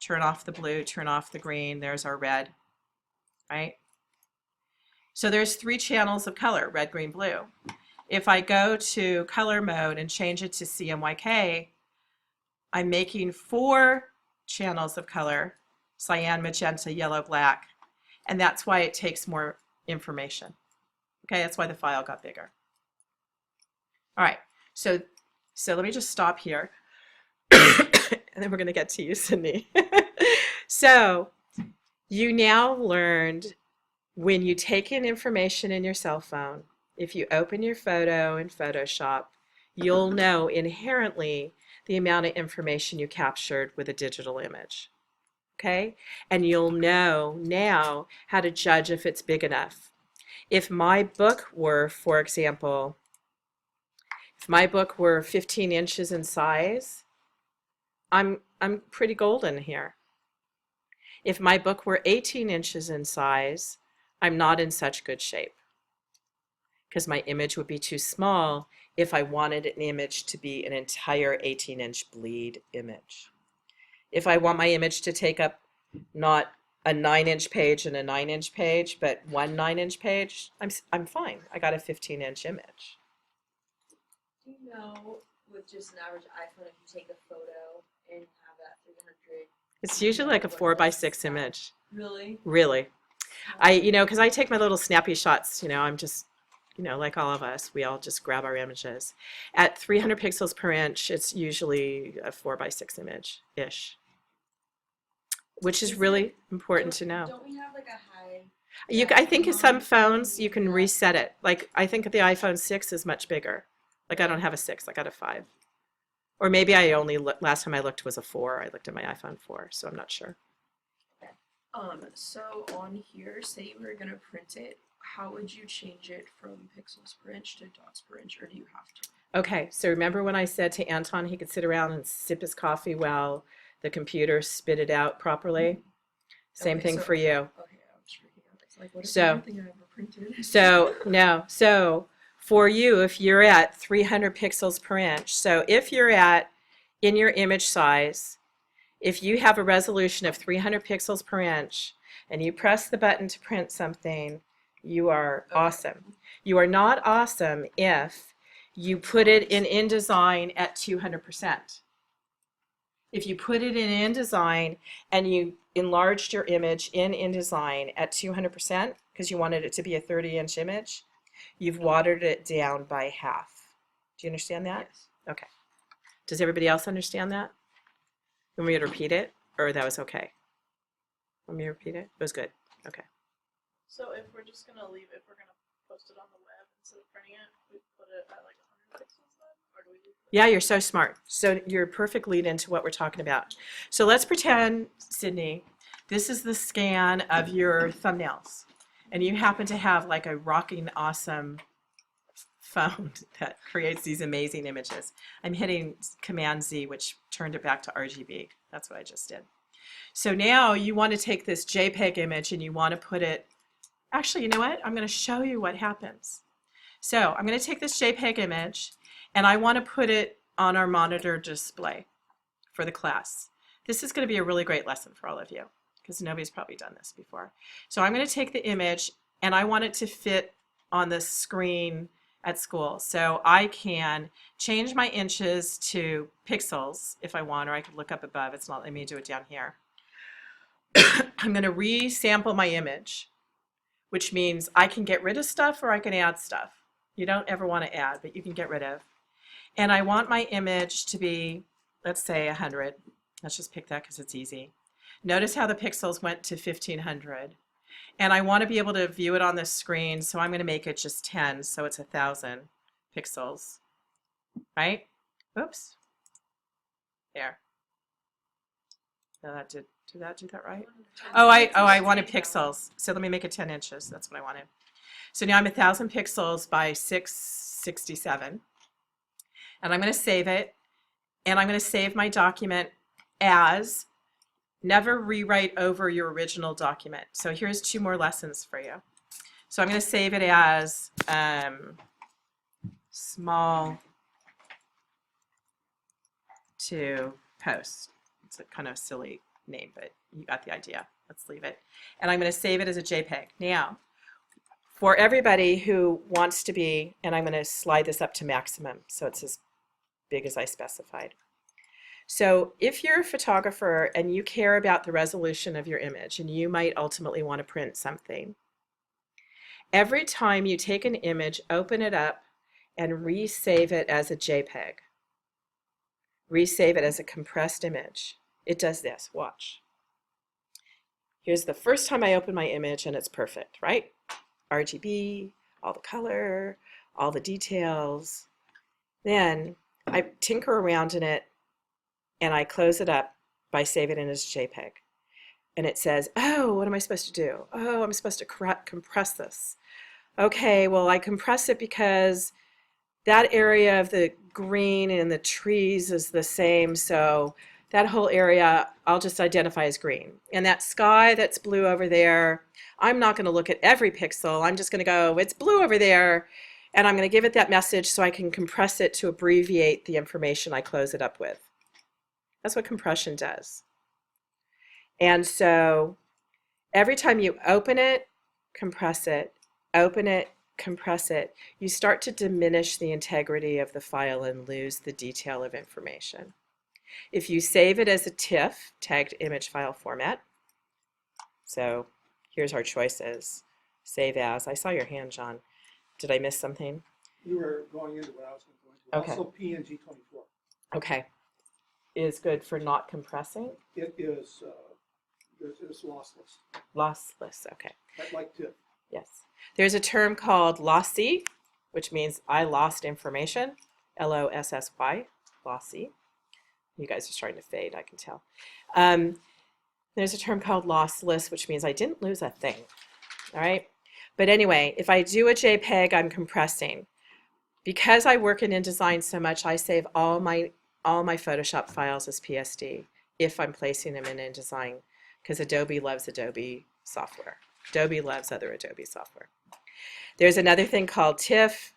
Turn off the blue, turn off the green, there's our red, right? So there's 3 channels of color, red, green, blue. If I go to color mode and change it to CMYK, I'm making 4 channels of color, cyan, magenta, yellow, black, and that's why it takes more information. Okay, that's why the file got bigger. All right, so let me just stop here, and then we're going to get to you, Sydney. So you now learned when you take in information in your cell phone, if you open your photo in Photoshop, you'll know inherently the amount of information you captured with a digital image. Okay, and you'll know now how to judge if it's big enough. If my book were, for example, if my book were 15 inches in size, I'm pretty golden here. If my book were 18 inches in size, I'm not in such good shape because my image would be too small if I wanted an image to be an entire 18-inch bleed image. If I want my image to take up not a 9-inch page and a 9-inch page, but one 9-inch page, I'm fine. I got a 15-inch image. Do you know, with just an average iPhone, if you take a photo and have that 300? It's usually like a 4x6 image. Really? Really. Because I take my little snappy shots, I'm just, like all of us, we all just grab our images. At 300 pixels per inch, it's usually a 4x6 image-ish, which is really important to know. Don't we have like a high? I think in some phones, you can reset it. Like, I think the iPhone 6 is much bigger. Like, I don't have a 6, I got a 5. Or maybe last time I looked was a 4. I looked at my iPhone 4, so I'm not sure. So on here, say you were gonna print it, how would you change it from pixels per inch to dots per inch, or do you have to? Okay, so remember when I said to Anton he could sit around and sip his coffee while the computer spit it out properly? Same Okay, thing so- for you. Okay, I was freaking out. It's like, what if So- I don't think I ever printed? So for you, if you're at 300 pixels per inch, so if you're in your image size, if you have a resolution of 300 pixels per inch and you press the button to print something, you are Okay. awesome. You are not awesome if you put it in InDesign at 200%. If you put it in InDesign and you enlarged your image in InDesign at 200% because you wanted it to be a 30-inch image, you've watered it down by half. Do you understand that? Yes. Okay. Does everybody else understand that? Want me to repeat it, or that was okay? Want me to repeat it? It was good. Okay. So if we're just gonna leave it, if we're gonna post it on the web instead of printing it, we put it at like 100 pixels then, or do we leave it? Yeah, you're so smart. So you're a perfect lead into what we're talking about. So let's pretend, Sydney, this is the scan of your thumbnails, and you happen to have like a rocking awesome phone that creates these amazing images. I'm hitting Command Z, which turned it back to RGB. That's what I just did. So now you want to take this JPEG image and you want to put it, actually, you know what? I'm going to show you what happens. So I'm going to take this JPEG image and I want to put it on our monitor display for the class. This is going to be a really great lesson for all of you because nobody's probably done this before. So I'm going to take the image and I want it to fit on the screen at school. So I can change my inches to pixels if I want, or I could look up above. It's not letting me do it down here. I'm going to resample my image, which means I can get rid of stuff or I can add stuff. You don't ever want to add, but you can get rid of. And I want my image to be, let's say 100. Let's just pick that because it's easy. Notice how the pixels went to 1500. And I want to be able to view it on the screen, so I'm going to make it just 10, so it's 1000 pixels, right? Oops. There. No, did that do that right? Oh, I wanted pixels, so let me make it 10 inches. That's what I wanted. So now I'm 1000 pixels by 667, and I'm going to save it, and I'm going to save my document as. Never rewrite over your original document. So here's 2 more lessons for you. So I'm going to save it as small to post. It's a kind of silly name, but you got the idea. Let's leave it. And I'm going to save it as a JPEG. Now, for everybody who wants to be, and I'm going to slide this up to maximum so it's as big as I specified. So if you're a photographer and you care about the resolution of your image and you might ultimately want to print something, every time you take an image, open it up and resave it as a JPEG. Resave it as a compressed image. It does this, watch. Here's the first time I open my image and it's perfect, right? RGB, all the color, all the details. Then I tinker around in it and I close it up by saving it as JPEG. And it says, oh, what am I supposed to do? Oh, I'm supposed to compress this. Okay, well, I compress it because that area of the green and the trees is the same, so that whole area I'll just identify as green. And that sky that's blue over there, I'm not going to look at every pixel. I'm just going to go, it's blue over there, and I'm going to give it that message so I can compress it to abbreviate the information I close it up with. That's what compression does. And so every time you open it, compress it, open it, compress it, you start to diminish the integrity of the file and lose the detail of information. If you save it as a TIFF, tagged image file format, so here's our choices. Save as. I saw your hand, John. Did I miss something? You were going into what I was going to go into. Okay. Also PNG24. Okay. Is good for not compressing? It is, it's lossless, Lossless, okay. like TIFF. Yes. There's a term called lossy, which means I lost information. L-O-S-S-Y, lossy. You guys are starting to fade, I can tell. There's a term called lossless, which means I didn't lose a thing. All right. But anyway, if I do a JPEG, I'm compressing. Because I work in InDesign so much, I save all my Photoshop files as PSD if I'm placing them in InDesign, because Adobe loves Adobe software. Adobe loves other Adobe software. There's another thing called TIFF,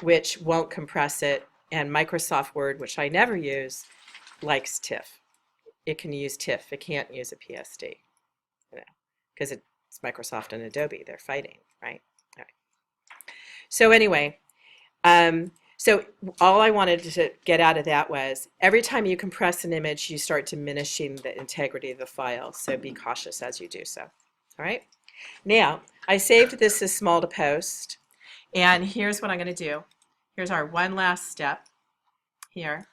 which won't compress it, and Microsoft Word, which I never use, likes TIFF. It can use TIFF. It can't use a PSD, because it's Microsoft and Adobe. They're fighting, right? All right. So anyway, so all I wanted to get out of that was every time you compress an image, you start diminishing the integrity of the file. So be cautious as you do so. All right. Now, I saved this as small to post, and here's what I'm going to do. Here's our one last step here,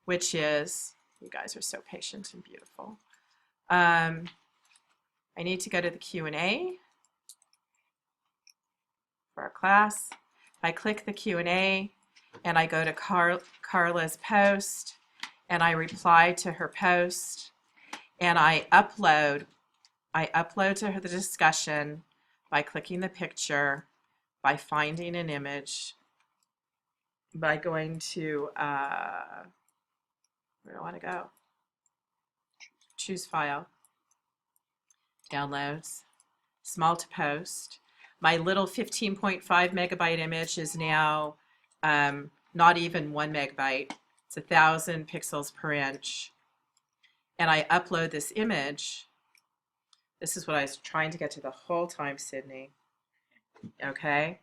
which is, you guys are so patient and beautiful. I need to go to the Q&A for our class. I click the Q&A, and I go to Carla's post, and I reply to her post, and I upload to her the discussion by clicking the picture, by finding an image, by going to, where do I want to go? Choose file, downloads, small to post. My little 15.5 megabyte image is now not even 1 megabyte. It's 1,000 pixels per inch. And I upload this image. This is what I was trying to get to the whole time, Sydney. Okay.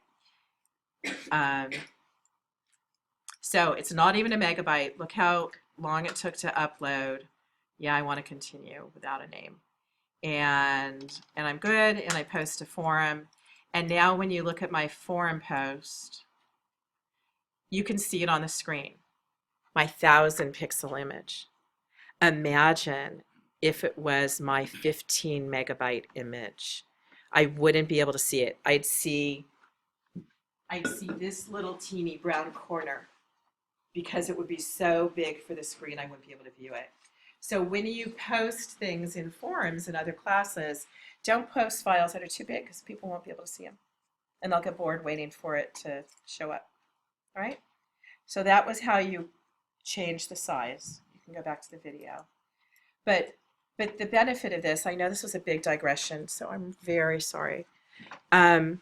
So it's not even a megabyte. Look how long it took to upload. Yeah, I want to continue without a name. And I'm good, and I post to forum. And now when you look at my forum post, you can see it on the screen, my 1,000 pixel image. Imagine if it was my 15 megabyte image. I wouldn't be able to see it. I'd see this little teeny brown corner because it would be so big for the screen I wouldn't be able to view it. So when you post things in forums and other classes, don't post files that are too big because people won't be able to see them. And they'll get bored waiting for it to show up. All right? So that was how you change the size. You can go back to the video. But the benefit of this, I know this was a big digression, so I'm very sorry. The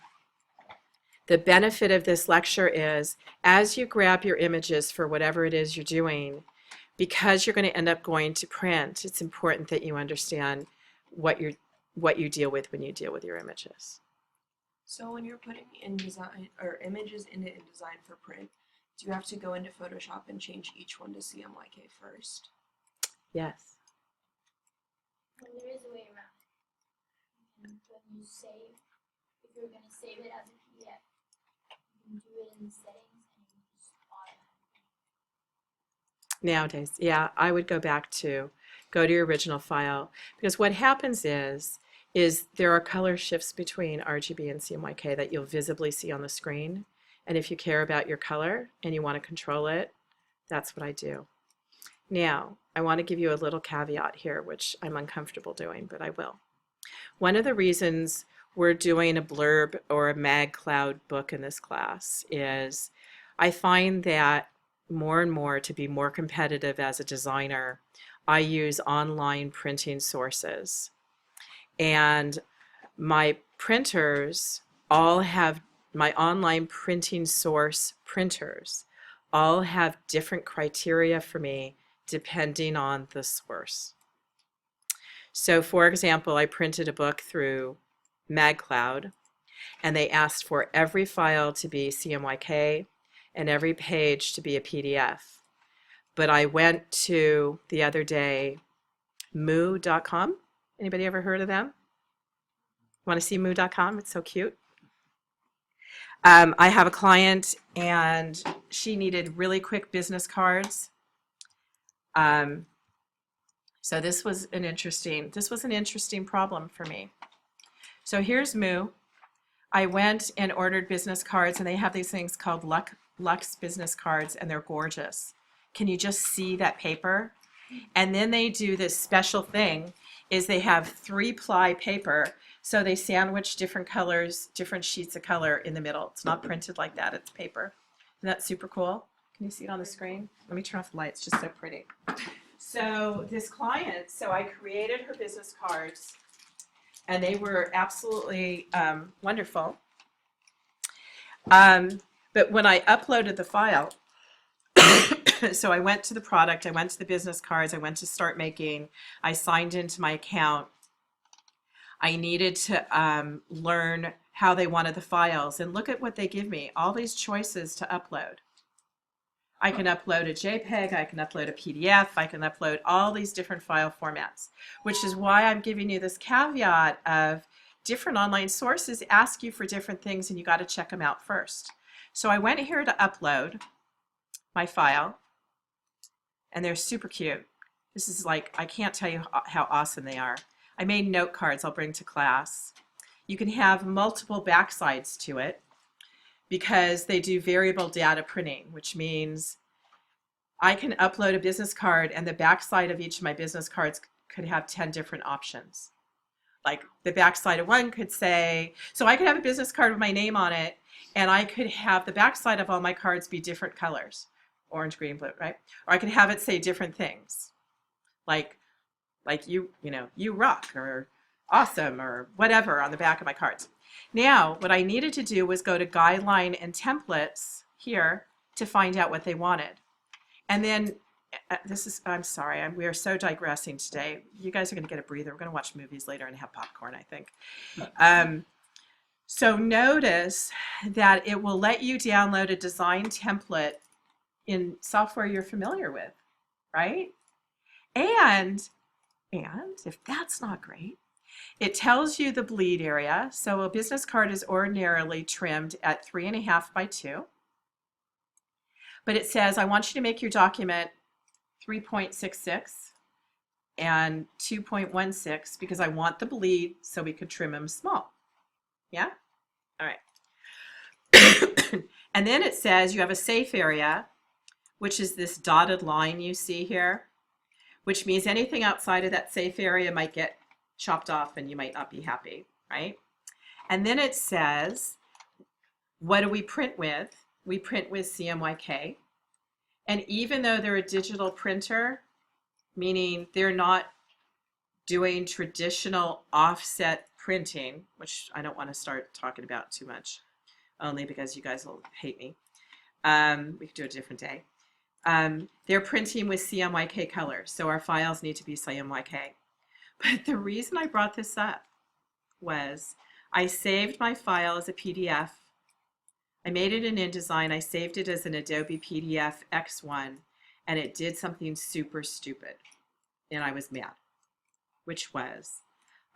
benefit of this lecture is as you grab your images for whatever it is you're doing, because you're going to end up going to print, it's important that you understand what you deal with when you deal with your images. So when you're putting InDesign or images into InDesign for print, do you have to go into Photoshop and change each one to CMYK first? Yes. Well, there is a way around it. And when you save, if you're going to save it as a PDF, you can do it in the settings and you can just automatically. Nowadays, yeah, I would go to your original file, because what happens is there are color shifts between RGB and CMYK that you'll visibly see on the screen. And if you care about your color and you want to control it, that's what I do. Now, I want to give you a little caveat here, which I'm uncomfortable doing, but I will. One of the reasons we're doing a blurb or a MagCloud book in this class is I find that more and more to be more competitive as a designer, I use online printing sources. And my printers all have, my online printing source printers all have different criteria for me depending on the source. So for example, I printed a book through MagCloud, and they asked for every file to be CMYK and every page to be a PDF. But I went to, the other day, moo.com. Anybody ever heard of them? Want to see moo.com? It's so cute. I have a client and she needed really quick business cards. So this was an interesting problem for me. So here's Moo. I went and ordered business cards, and they have these things called Lux business cards, and they're gorgeous. Can you just see that paper? And then they do this special thing, is they have 3-ply paper, so they sandwich different colors, different sheets of color in the middle. It's not printed like that, it's paper. Isn't that super cool? Can you see it on the screen? Let me turn off the light, it's just so pretty. So this client, so I created her business cards, and they were absolutely wonderful. But when I uploaded the file, so I went to the product, I went to the business cards, I went to start making, I signed into my account. I needed to learn how they wanted the files, and look at what they give me, all these choices to upload. I can upload a JPEG, I can upload a PDF, I can upload all these different file formats, which is why I'm giving you this caveat of different online sources ask you for different things and you got to check them out first. So I went here to upload my file, and they're super cute. This is like, I can't tell you how awesome they are. I made note cards I'll bring to class. You can have multiple backsides to it, because they do variable data printing, which means I can upload a business card and the backside of each of my business cards could have 10 different options. Like the backside of one could say, so I could have a business card with my name on it, and I could have the backside of all my cards be different colors, orange, green, blue, right? Or I could have it say different things, like you rock, or awesome, or whatever on the back of my cards. Now, what I needed to do was go to guideline and templates here to find out what they wanted. And then I'm sorry, we are so digressing today. You guys are going to get a breather. We're going to watch movies later and have popcorn, I think. So notice that it will let you download a design template in software you're familiar with, right? And if that's not great, it tells you the bleed area. So a business card is ordinarily trimmed at 3.5 by 2. But it says, I want you to make your document 3.66 and 2.16 because I want the bleed so we could trim them small. Yeah? All right. And then it says you have a safe area, which is this dotted line you see here, which means anything outside of that safe area might get chopped off and you might not be happy, right? And then it says, what do we print with? We print with CMYK. And even though they're a digital printer, meaning they're not doing traditional offset printing, which I don't want to start talking about too much, only because you guys will hate me. We could do it a different day. They're printing with CMYK color, so our files need to be CMYK. But the reason I brought this up was I saved my file as a PDF. I made it in InDesign. I saved it as an Adobe PDF X1, and it did something super stupid, and I was mad, which was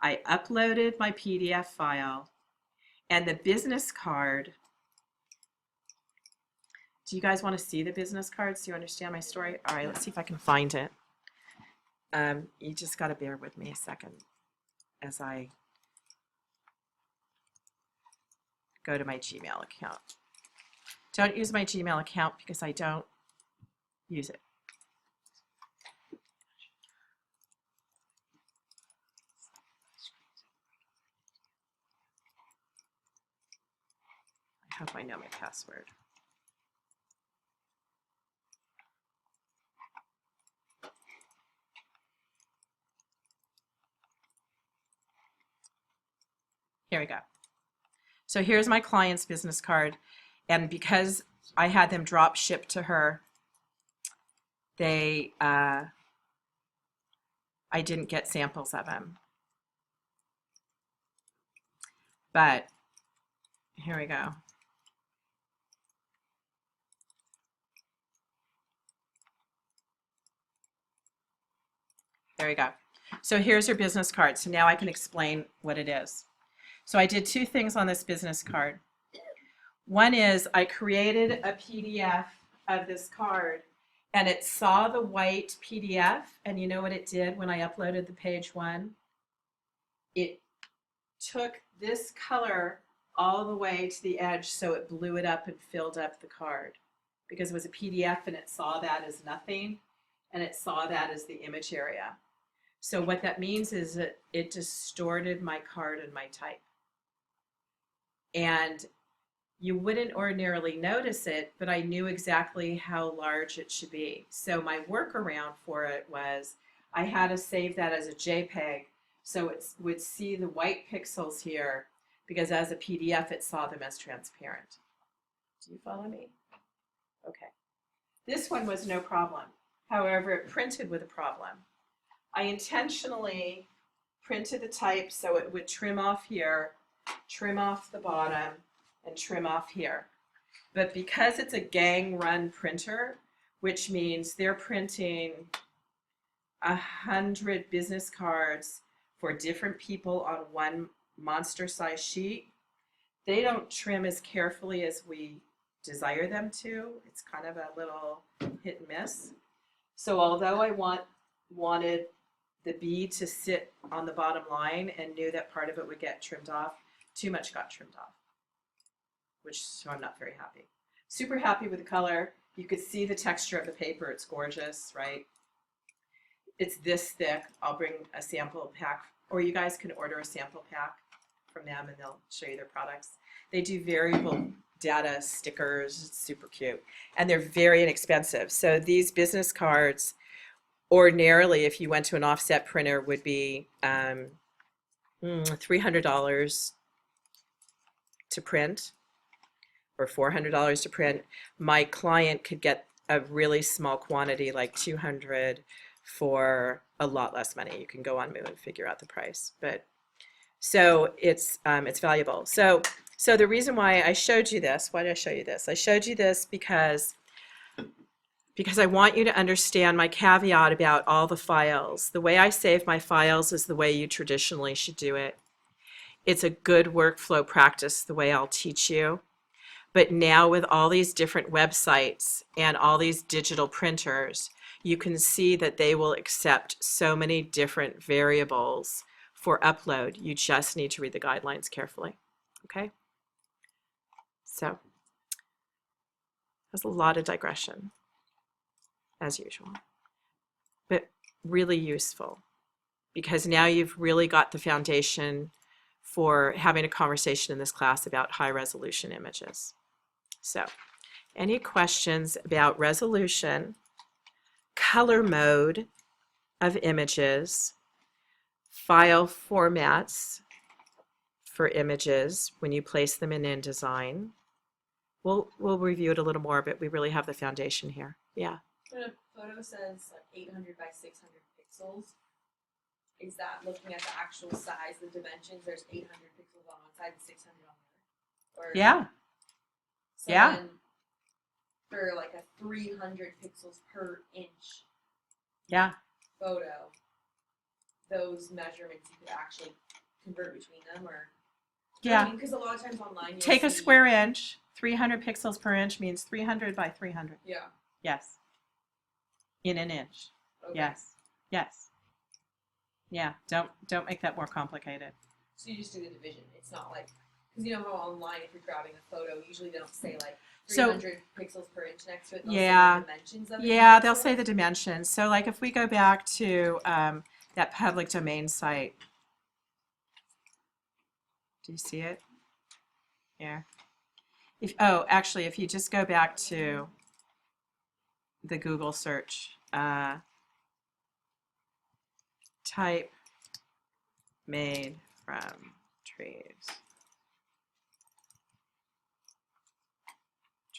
I uploaded my PDF file, and the business card. Do you guys want to see the business cards? Do you understand my story? All right, let's see if I can find it. You just got to bear with me a second as I go to my Gmail account. Don't use my Gmail account because I don't use it. I hope I know my password. Here we go. So here's my client's business card. And because I had them drop ship to her, I didn't get samples of them. But here we go. There we go. So here's your business card. So now I can explain what it is. So I did two things on this business card. One is I created a PDF of this card, and it saw the white PDF, and you know what it did when I uploaded the page one? It took this color all the way to the edge, so it blew it up and filled up the card, because it was a PDF and it saw that as nothing, and it saw that as the image area. So what that means is that it distorted my card and my type. And you wouldn't ordinarily notice it, but I knew exactly how large it should be. So my workaround for it was I had to save that as a JPEG so it would see the white pixels here, because as a PDF it saw them as transparent. Do you follow me? Okay. This one was no problem. However, it printed with a problem. I intentionally printed the type so it would trim off here, trim off the bottom, and trim off here. But because it's a gang run printer, which means they're printing 100 business cards for different people on one monster size sheet, they don't trim as carefully as we desire them to. It's kind of a little hit and miss. So although I wanted the B to sit on the bottom line and knew that part of it would get trimmed off, too much got trimmed off, so I'm not very happy. Super happy with the color. You could see the texture of the paper. It's gorgeous, right? It's this thick. I'll bring a sample pack, or you guys can order a sample pack from them and they'll show you their products. They do variable data stickers. It's super cute. And they're very inexpensive. So these business cards, ordinarily, if you went to an offset printer, would be $300 to print, or $400 to print. My client could get a really small quantity, like 200, for a lot less money. You can go on Moo and figure out the price. But so it's valuable. So the reason why I showed you this, why did I show you this? I showed you this because I want you to understand my caveat about all the files. The way I save my files is the way you traditionally should do it. It's a good workflow practice, the way I'll teach you. But now with all these different websites and all these digital printers, you can see that they will accept so many different variables for upload. You just need to read the guidelines carefully, okay? So, there's a lot of digression, as usual, but really useful, because now you've really got the foundation for having a conversation in this class about high resolution images. So, any questions about resolution, color mode of images, file formats for images when you place them in InDesign? We'll review it a little more, but we really have the foundation here. Yeah. When a photo says like 800 by 600 pixels, is that looking at the actual size, the dimensions? There's 800 pixels on one side and 600 on the other? Or, Yeah. So Yeah. then for like a 300 pixels per inch Yeah. photo, those measurements you could actually convert between them, or Yeah. because a lot of times online you'll Take a see- square inch. 300 pixels per inch means 300 by 300. Yeah. Yes. In an inch. Okay. Yes. Yes. Yeah. Don't make that more complicated. So you just do the division. It's not like, because you know how online if you're grabbing a photo, usually they don't say like So- 300 pixels per inch next to it. They'll Yeah. say the dimensions of it. Yeah, they'll say the dimensions. So like if we go back to that public domain site, do you see it? Yeah. Actually, if you just go back to the Google search, type made from trees.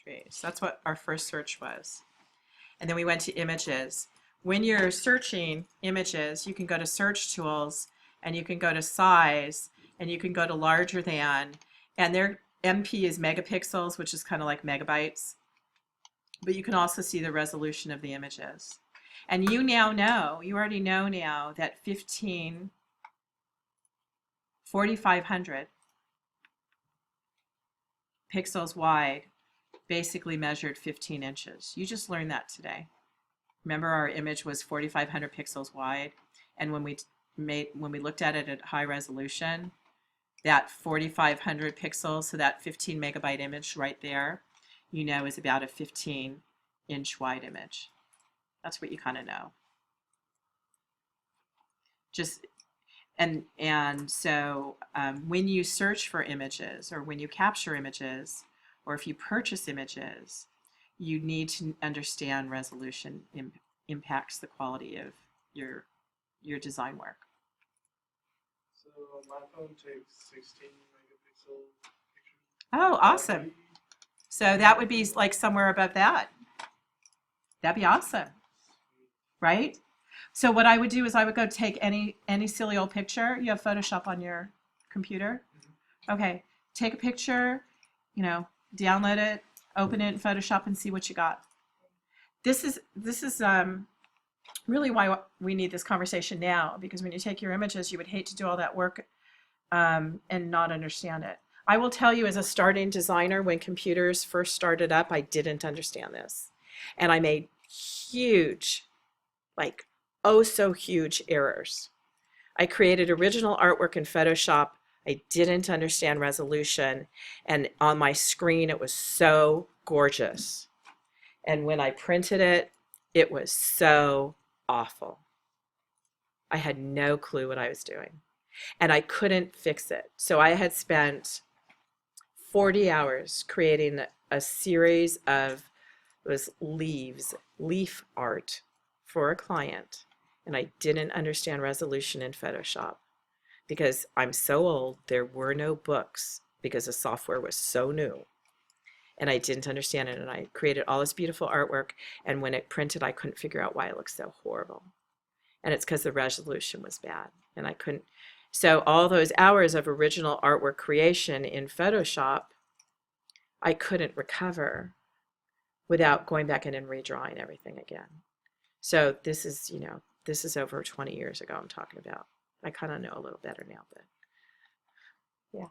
trees. That's what our first search was. And then we went to images. When you're searching images, you can go to search tools and you can go to size and you can go to larger than, and their MP is megapixels, which is kind of like megabytes. But you can also see the resolution of the images. And you now know, you already know now that 4,500 pixels wide basically measured 15 inches. You just learned that today. Remember, our image was 4,500 pixels wide, and when we looked at it at high resolution, that 4,500 pixels, so that 15 megabyte image right there, you know, is about a 15-inch wide image. That's what you kind of know. So when you search for images, or when you capture images, or if you purchase images, you need to understand resolution impacts the quality of your design work. So my phone takes 16 megapixel pictures. Oh, awesome. So that would be like somewhere above that. That'd be awesome, right? So what I would do is I would go take any silly old picture. You have Photoshop on your computer? Okay, take a picture, you know, download it, open it in Photoshop and see what you got. This is really why we need this conversation now, because when you take your images, you would hate to do all that work and not understand it. I will tell you, as a starting designer, when computers first started up, I didn't understand this. And I made huge, like, oh so huge errors. I created original artwork in Photoshop. I didn't understand resolution, and on my screen it was so gorgeous. And when I printed it, it was so awful. I had no clue what I was doing, and I couldn't fix it. So I had spent 40 hours creating a series of leaf art for a client, and I didn't understand resolution in Photoshop. Because I'm so old, there were no books because the software was so new. And I didn't understand it, and I created all this beautiful artwork, and when it printed, I couldn't figure out why it looked so horrible. And it's because the resolution was bad, and I couldn't. So all those hours of original artwork creation in Photoshop, I couldn't recover without going back in and redrawing everything again. So this is, you know, this is over 20 years ago I'm talking about. I kind of know a little better now, but yeah.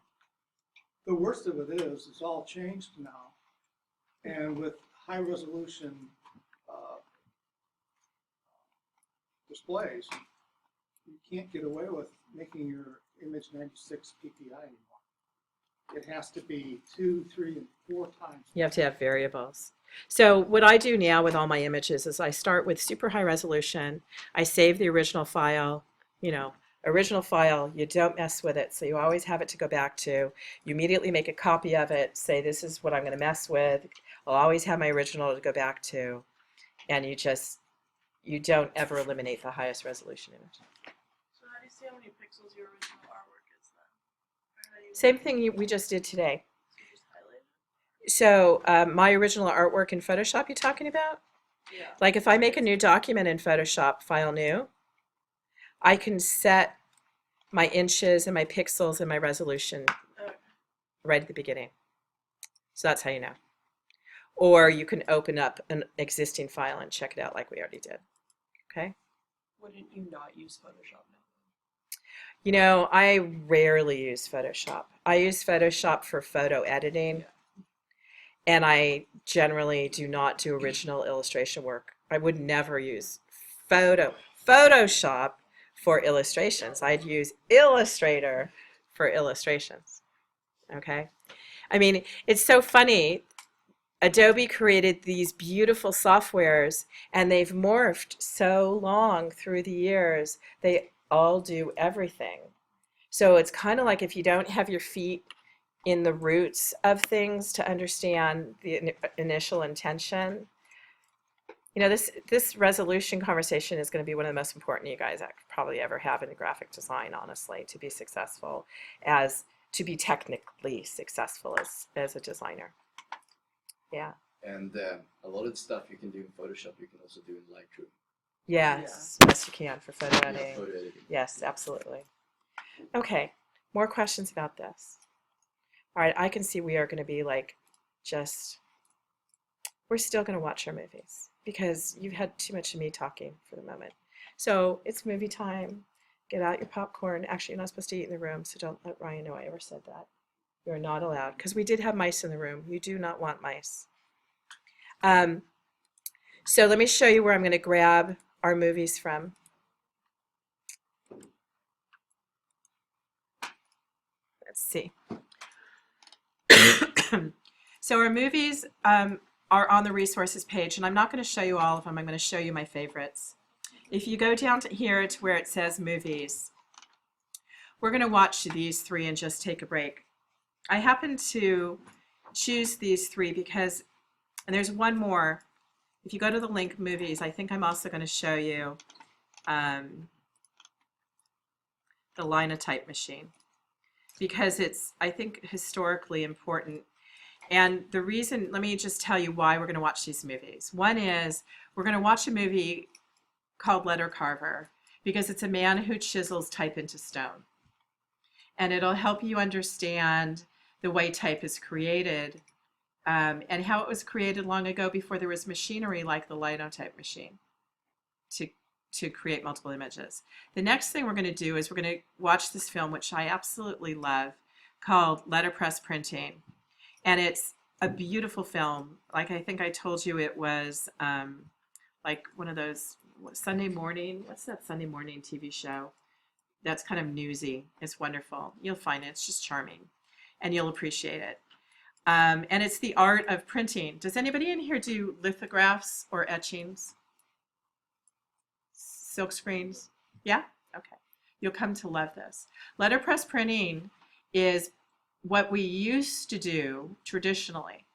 The worst of it is, it's all changed now. And with high resolution displays, you can't get away with making your image 96 ppi anymore. It has to be 2, 3, and 4 times. You have to have variables. So what I do now with all my images is I start with super high resolution. I save the original file, you know, original file, you don't mess with it, so you always have it to go back to. You immediately make a copy of it, say this is what I'm going to mess with. I'll always have my original to go back to, and you don't ever eliminate the highest resolution image. So how do you see how many pixels your original artwork is then? Or how do you- Same thing we just did today. So you just highlight So it? my original artwork in Photoshop you're talking about? Yeah. Like if I make a new document in Photoshop, file new, I can set my inches and my pixels and my resolution Okay. right at the beginning. So that's how you know. Or you can open up an existing file and check it out like we already did. Okay? Wouldn't you not use Photoshop now? You know, I rarely use Photoshop. I use Photoshop for photo editing, and I generally do not do original illustration work. I would never use Photoshop for illustrations. I'd use Illustrator for illustrations. Okay? I mean, it's so funny. Adobe created these beautiful softwares, and they've morphed so long through the years. They all do everything. So it's kind of like if you don't have your feet in the roots of things to understand the initial intention. You know, this resolution conversation is going to be one of the most important you guys probably ever have in graphic design, honestly, to be successful, to be technically successful as a designer. Yeah. And a lot of the stuff you can do in Photoshop, you can also do in Lightroom. Yes, yes, you can for photo Yeah, editing. photo editing. Yes, absolutely. Okay, more questions about this. All right, I can see we are going to be like we're still going to watch our movies because you've had too much of me talking for the moment. So it's movie time. Get out your popcorn. Actually, you're not supposed to eat in the room, so don't let Ryan know I ever said that. You're not allowed because we did have mice in the room. You do not want mice. So let me show you where I'm going to grab our movies from. Let's see. So our movies are on the resources page, and I'm not going to show you all of them. I'm going to show you my favorites. If you go down to here to where it says movies, we're going to watch these three and just take a break. I happen to choose these three because, and there's one more. If you go to the link movies, I think I'm also going to show you the Linotype machine because it's, I think, historically important. And the reason, let me just tell you why we're going to watch these movies. One is we're going to watch a movie called Letter Carver because it's a man who chisels type into stone. And it'll help you understand the way type is created and how it was created long ago before there was machinery like the Linotype machine to create multiple images. The next thing we're going to do is we're going to watch this film, which I absolutely love, called Letterpress Printing. And it's a beautiful film. Like I think I told you it was like one of those Sunday morning, what's that Sunday morning TV show? That's kind of newsy. It's wonderful. You'll find it. It's just charming. And you'll appreciate it. And it's the art of printing. Does anybody in here do lithographs or etchings? Silk screens? Yeah? Okay. You'll come to love this. Letterpress printing is what we used to do traditionally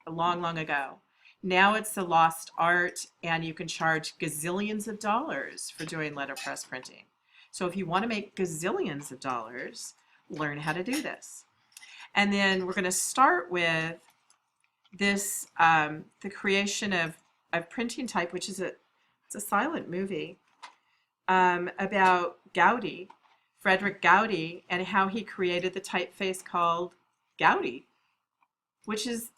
a long, long ago. Now it's a lost art, and you can charge gazillions of dollars for doing letterpress printing. So if you want to make gazillions of dollars, learn how to do this. And then we're going to start with this, the creation of printing type, which is it's a silent movie about Gaudi, Frederick Gaudi, and how he created the typeface called Gaudi, which is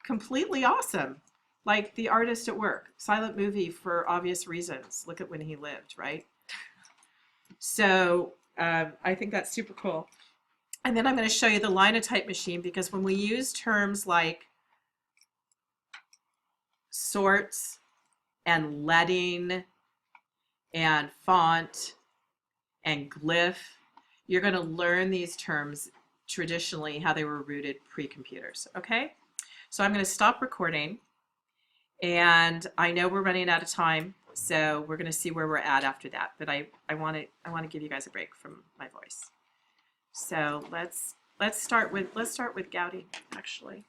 completely awesome. Like the artist at work. Silent movie for obvious reasons. Look at when he lived, right? So I think that's super cool. And then I'm going to show you the Linotype machine because when we use terms like sorts and leading and font and glyph, you're going to learn these terms traditionally, how they were rooted pre-computers, okay? So I'm going to stop recording, and I know we're running out of time, so we're going to see where we're at after that, but I want to give you guys a break from my voice. So let's start with Gaudi, actually,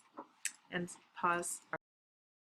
and pause.